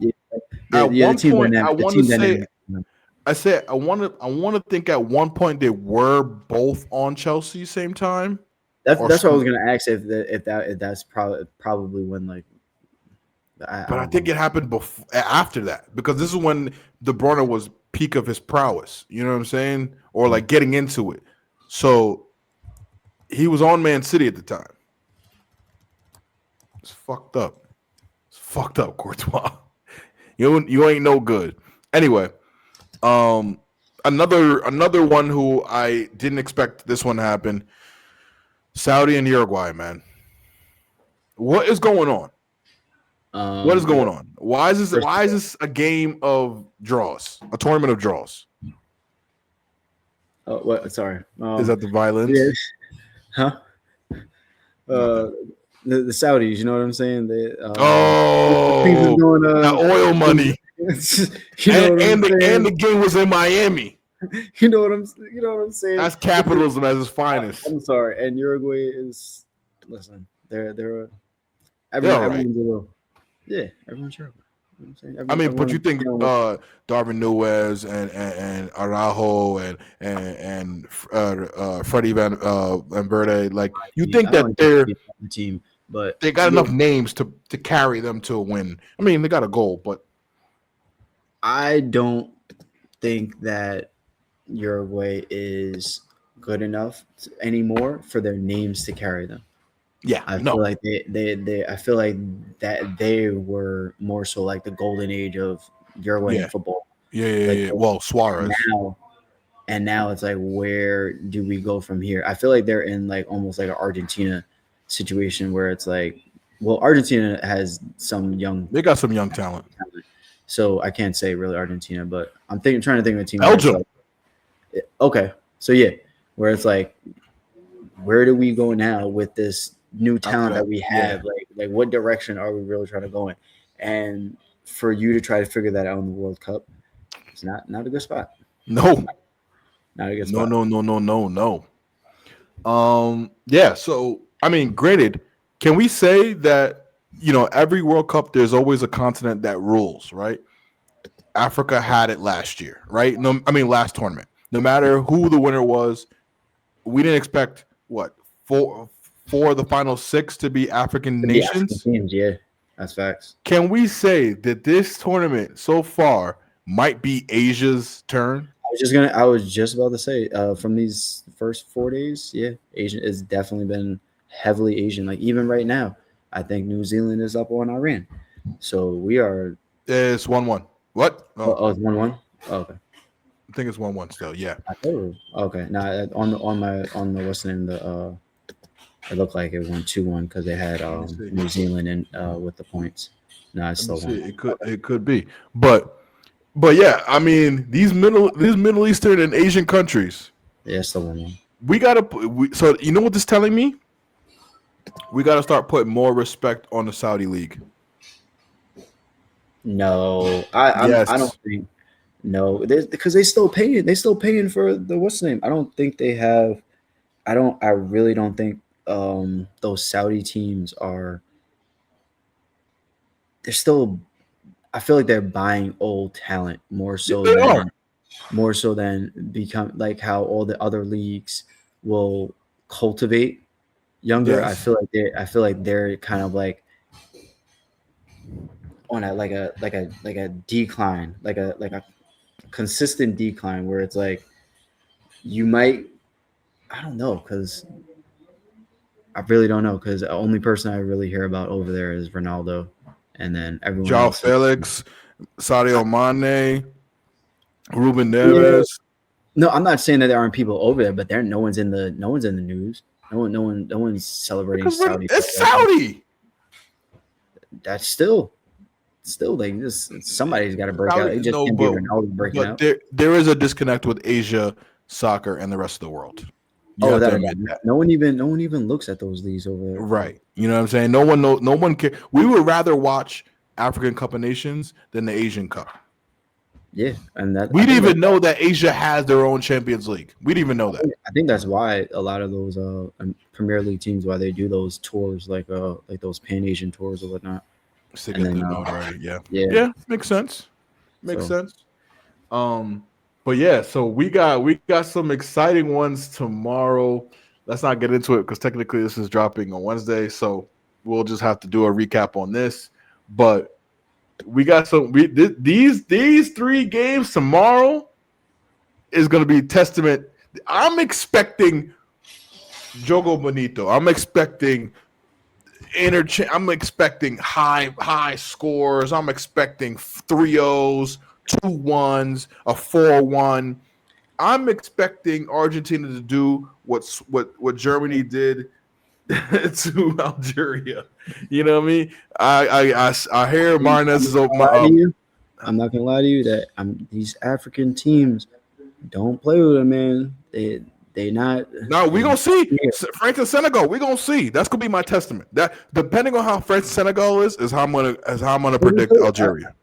Speaker 2: at
Speaker 1: The
Speaker 2: one
Speaker 1: team
Speaker 2: point,
Speaker 1: dynamic.
Speaker 2: I
Speaker 1: The
Speaker 2: want
Speaker 1: team
Speaker 2: to say,
Speaker 1: dynamic.
Speaker 2: I said, I want to think at one point they were both on Chelsea same time.
Speaker 1: That's
Speaker 2: Or
Speaker 1: what I was
Speaker 2: some,
Speaker 1: gonna ask if that's probably when like.
Speaker 2: but I think it happened before after that because this is when De Bruyne was peak of his prowess. You know what I'm saying? Or like getting into it. So he was on Man City at the time. It's fucked up. It's fucked up, Courtois. You ain't no good. Anyway, another one who I didn't expect this one to happen. Saudi and Uruguay, man. What is going on? What is going on? Why is this a game of draws? A tournament of draws?
Speaker 1: Oh, what? Sorry.
Speaker 2: Is that the violence?
Speaker 1: Yeah. Huh? The Saudis, you know what I'm saying? They things are going
Speaker 2: that oil money.
Speaker 1: You know what I'm saying?
Speaker 2: And the game was in Miami.
Speaker 1: You know what I'm saying?
Speaker 2: That's capitalism at its finest.
Speaker 1: I'm sorry. And Uruguay is listen, they're everyone's a little. Yeah, everyone's Uruguay. You know what I'm saying?
Speaker 2: I mean, but you think Darwin Nuez and Araujo and Freddie Van Verde, like you think that they're
Speaker 1: the team, but
Speaker 2: they got enough names to carry them to a win. I mean, they got a goal, but
Speaker 1: I don't think that Uruguay is good enough anymore for their names to carry them.
Speaker 2: Yeah,
Speaker 1: I feel like they I feel like that they were more so like the golden age of Uruguayan football.
Speaker 2: Yeah. Well, Suarez.
Speaker 1: Now it's like, where do we go from here? I feel like they're in like almost like an Argentina situation where it's like, well, Argentina has some young.
Speaker 2: They got some young talent.
Speaker 1: So I can't say really Argentina, but I'm trying to think of a team.
Speaker 2: Belgium.
Speaker 1: Like, okay, so yeah, where it's like, where do we go now with this new talent that we have? Like what direction are we really trying to go in? And for you to try to figure that out in the World Cup, it's not a good spot.
Speaker 2: No,
Speaker 1: not a good spot.
Speaker 2: No. Yeah. So I mean, granted, can we say that every World Cup there's always a continent that rules, right? Africa had it last year, right? No, I mean last tournament. No matter who the winner was, we didn't expect four of the final 6 to be African nations.
Speaker 1: African teams, yeah, that's facts.
Speaker 2: Can we say that this tournament so far might be Asia's turn?
Speaker 1: I was just about to say, from these first 4 days, yeah, Asian has definitely been heavily Asian. Like even right now, I think New Zealand is up on Iran, so we are.
Speaker 2: It's 1-1. What?
Speaker 1: Oh, it's 1-1. Oh, okay.
Speaker 2: I think it's 1-1 still. Yeah.
Speaker 1: Okay. Now on the what's the name, it looked like it went 2-1 because they had New Zealand and with the points. No, it's still 1.
Speaker 2: It could be, but yeah, I mean these Middle Eastern and Asian countries.
Speaker 1: Yeah, it's still 1-1.
Speaker 2: We gotta. So you know what this is telling me? We gotta start putting more respect on the Saudi League.
Speaker 1: No, I don't think. No, because they still paying. They still paying for the what's the name? I don't think they have. I really don't think those Saudi teams are. They're still. I feel like they're buying old talent more so than become like how all the other leagues will cultivate younger.
Speaker 2: Yes.
Speaker 1: I feel like they're kind of like on a decline, like a consistent decline where it's like you might. I don't know because I really don't know because the only person I really hear about over there is Ronaldo, and then everyone
Speaker 2: João
Speaker 1: else.
Speaker 2: Felix, Sadio Mane, Ruben Neves.
Speaker 1: Yeah. No, I'm not saying that there aren't people over there, but no one's in the news. No one's celebrating Saudi.
Speaker 2: It's Saudi.
Speaker 1: That's still like this. Somebody's got to break out. It just can't be Ronaldo breaking out.
Speaker 2: There is a disconnect with Asia soccer, and the rest of the world. You
Speaker 1: Oh,
Speaker 2: have to
Speaker 1: without a doubt.
Speaker 2: admit that.
Speaker 1: No one even looks at those leagues over there.
Speaker 2: Right. You know what I'm saying? No one care. We would rather watch African Cup of Nations than the Asian Cup.
Speaker 1: Yeah, and that
Speaker 2: We didn't even know that Asia has their own Champions League. We didn't even know that.
Speaker 1: I think that's why a lot of those Premier League teams, why they do those tours like those Pan Asian tours or whatnot.
Speaker 2: Just to
Speaker 1: And
Speaker 2: get
Speaker 1: then
Speaker 2: the notoriety. Yeah.
Speaker 1: yeah,
Speaker 2: Yeah. Makes sense. Makes
Speaker 1: so
Speaker 2: sense. But yeah, so we got some exciting ones tomorrow. Let's not get into it because technically this is dropping on Wednesday, so we'll just have to do a recap on this. But we got some. These 3 games tomorrow is going to be testament. I'm expecting Jogo Bonito. I'm expecting I'm expecting high scores. I'm expecting 3-0s, 2-1s, a 4-1. I'm expecting Argentina to do what Germany did to Algeria. You know what I mean? I hear Martinez is open.
Speaker 1: I'm not gonna lie to you that these African teams don't play with them, man. They not.
Speaker 2: No, we gonna see
Speaker 1: Yeah.
Speaker 2: France and Senegal. We gonna see. That's gonna be my testament. That depending on how France and Senegal is how I'm gonna predict Algeria.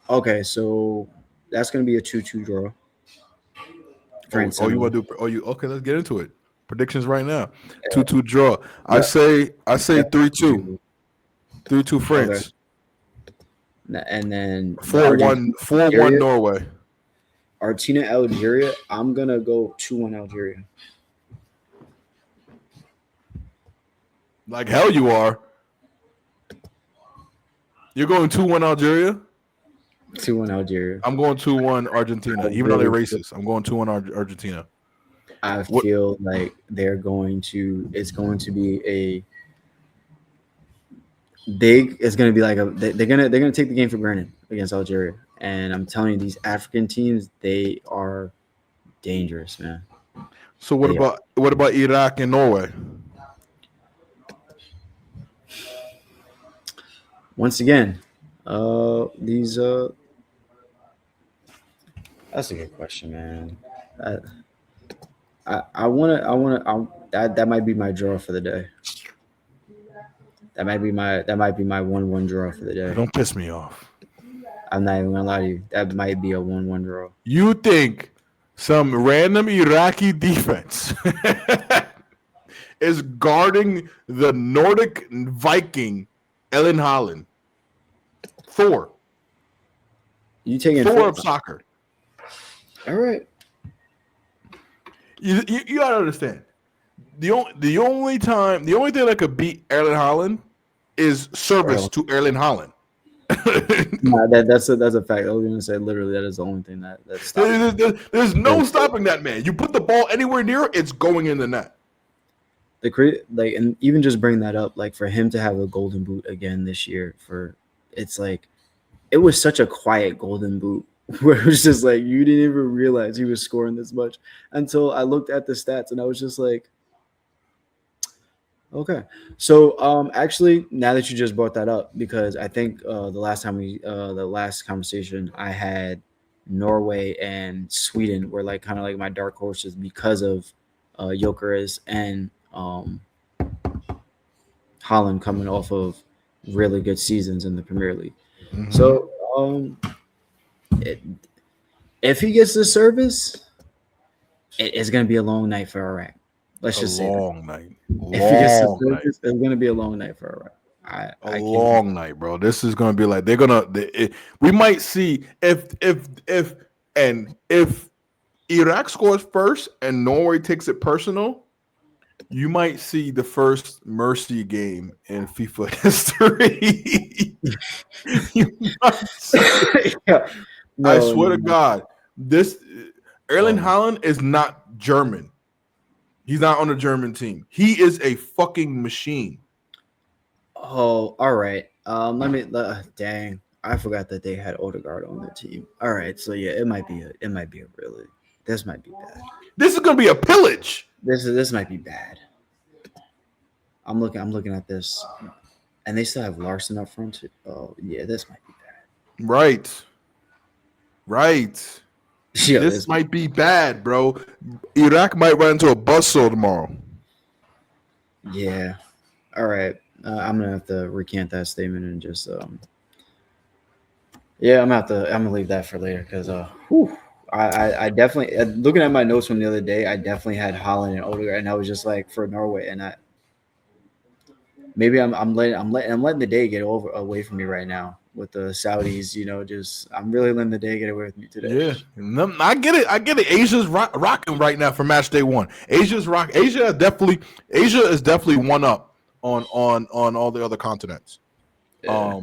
Speaker 1: Okay, so that's gonna be a 2-2 draw. France.
Speaker 2: You want to do? Okay? Let's get into it. Predictions right now. 2-2 draw. I say 3-2. 3-2 France.
Speaker 1: Okay. And then
Speaker 2: 4-1 Norway.
Speaker 1: Argentina, Algeria. I'm gonna go 2-1 Algeria.
Speaker 2: Like hell you are. You're going 2-1 Algeria?
Speaker 1: 2-1 Algeria.
Speaker 2: I'm going 2-1 Argentina. Even though they're racist, I'm going 2-1 Argentina.
Speaker 1: I feel like it's going to be a big. It's going to be like they're gonna take the game for granted against Algeria. And I'm telling you, these African teams, they are dangerous, man.
Speaker 2: So what about Iraq and Norway?
Speaker 1: Once again, these that's a good question, man. That might be my draw for the day. That might be my 1-1 draw for the day.
Speaker 2: Don't piss me off.
Speaker 1: I'm not even gonna lie to you. That might be a 1-1 draw.
Speaker 2: You think some random Iraqi defense is guarding the Nordic Viking Ellen Holland? Thor.
Speaker 1: You taking
Speaker 2: Thor of soccer.
Speaker 1: All right.
Speaker 2: You gotta understand. The only thing that could beat Erling Haaland is service to Erling Haaland.
Speaker 1: Nah, that's a fact. I was gonna say literally that is the only thing that stops.
Speaker 2: There's no stopping that man. You put the ball anywhere near it's going in the net.
Speaker 1: And even just bring that up, like for him to have a golden boot again this year, it's like it was such a quiet golden boot where it was just like you didn't even realize he was scoring this much until I looked at the stats and I was just like, okay. So actually, now that you just brought that up, because I think the last conversation I had, Norway and Sweden were like kind of like my dark horses because of Jokeris and Holland coming off of really good seasons in the Premier League. Mm-hmm. So if he gets the service, it's going to be a long night for Iraq. Let's just say
Speaker 2: long night.
Speaker 1: If he gets the service, it's going to be a long night for Iraq.
Speaker 2: A long night, bro. This is going to be like we might see if Iraq scores first and Norway takes it personal, you might see the first mercy game in FIFA history. I swear to God, this Erling Haaland is not German. He's not on the German team. He is a fucking machine.
Speaker 1: Oh, all right. Dang, I forgot that they had Odegaard on their team. All right, so yeah, it might be this might be bad.
Speaker 2: This is gonna be a pillage.
Speaker 1: This might be bad. I'm looking at this, and they still have Larson up front. Oh yeah, this might be bad.
Speaker 2: Right.
Speaker 1: Yeah,
Speaker 2: This might be bad, bro. Iraq might run into a buzzsaw tomorrow.
Speaker 1: yeah. All right. I'm gonna have to recant that statement and just yeah, I'm gonna leave that for later because I definitely looking at my notes from the other day, I definitely had Holland and Odegaard, and I was just like for Norway, and I maybe I'm letting the day get over away from me right now with the Saudis. You know, just I'm really letting the day get away with me today.
Speaker 2: Yeah, I get it. I get it. Asia's rocking right now for match day one. Asia is definitely one up on all the other continents.
Speaker 1: Yeah.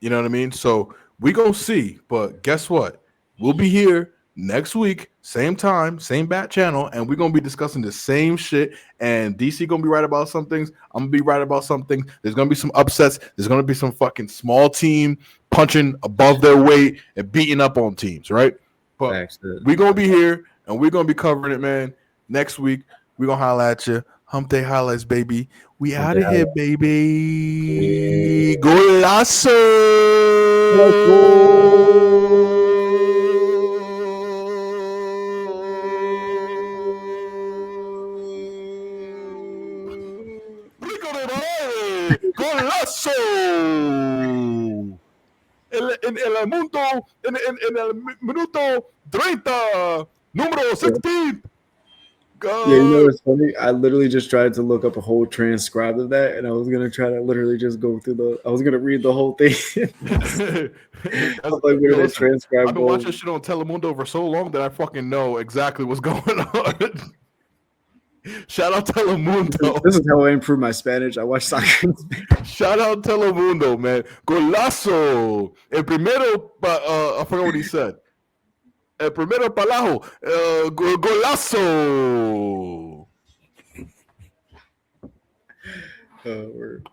Speaker 2: You know what I mean? So we gonna see. But guess what? We'll be here next week, same time, same bat channel, and we're gonna be discussing the same shit. And DC gonna be right about some things. I'm gonna be right about some things. There's gonna be some upsets. There's gonna be some fucking small team punching above their weight and beating up on teams, right? But
Speaker 1: Facts.
Speaker 2: we're gonna be here and we're gonna be covering it, man. Next week, we're gonna holla at you. Humpday highlights, baby. We out of here, baby.
Speaker 1: Yeah.
Speaker 2: Golazo.
Speaker 1: Let's go.
Speaker 2: Rico de Barre. Golazo. En el mundo, en el minuto 30, número 16.
Speaker 1: Yeah, you know what's funny? I literally just tried to look up a whole transcribe of that, and I was gonna try to literally just go through I was gonna read the whole thing. I'm like, where did that
Speaker 2: Listen,
Speaker 1: transcribe
Speaker 2: I've been
Speaker 1: go?
Speaker 2: watching shit on Telemundo for so long that I fucking know exactly what's going on. Shout out Telemundo.
Speaker 1: This is how I improve my Spanish. I watch soccer in Spanish.
Speaker 2: Shout out Telemundo, man. Golazo. El primero, I forgot what he said. El primero palajo. Golazo.
Speaker 1: Word.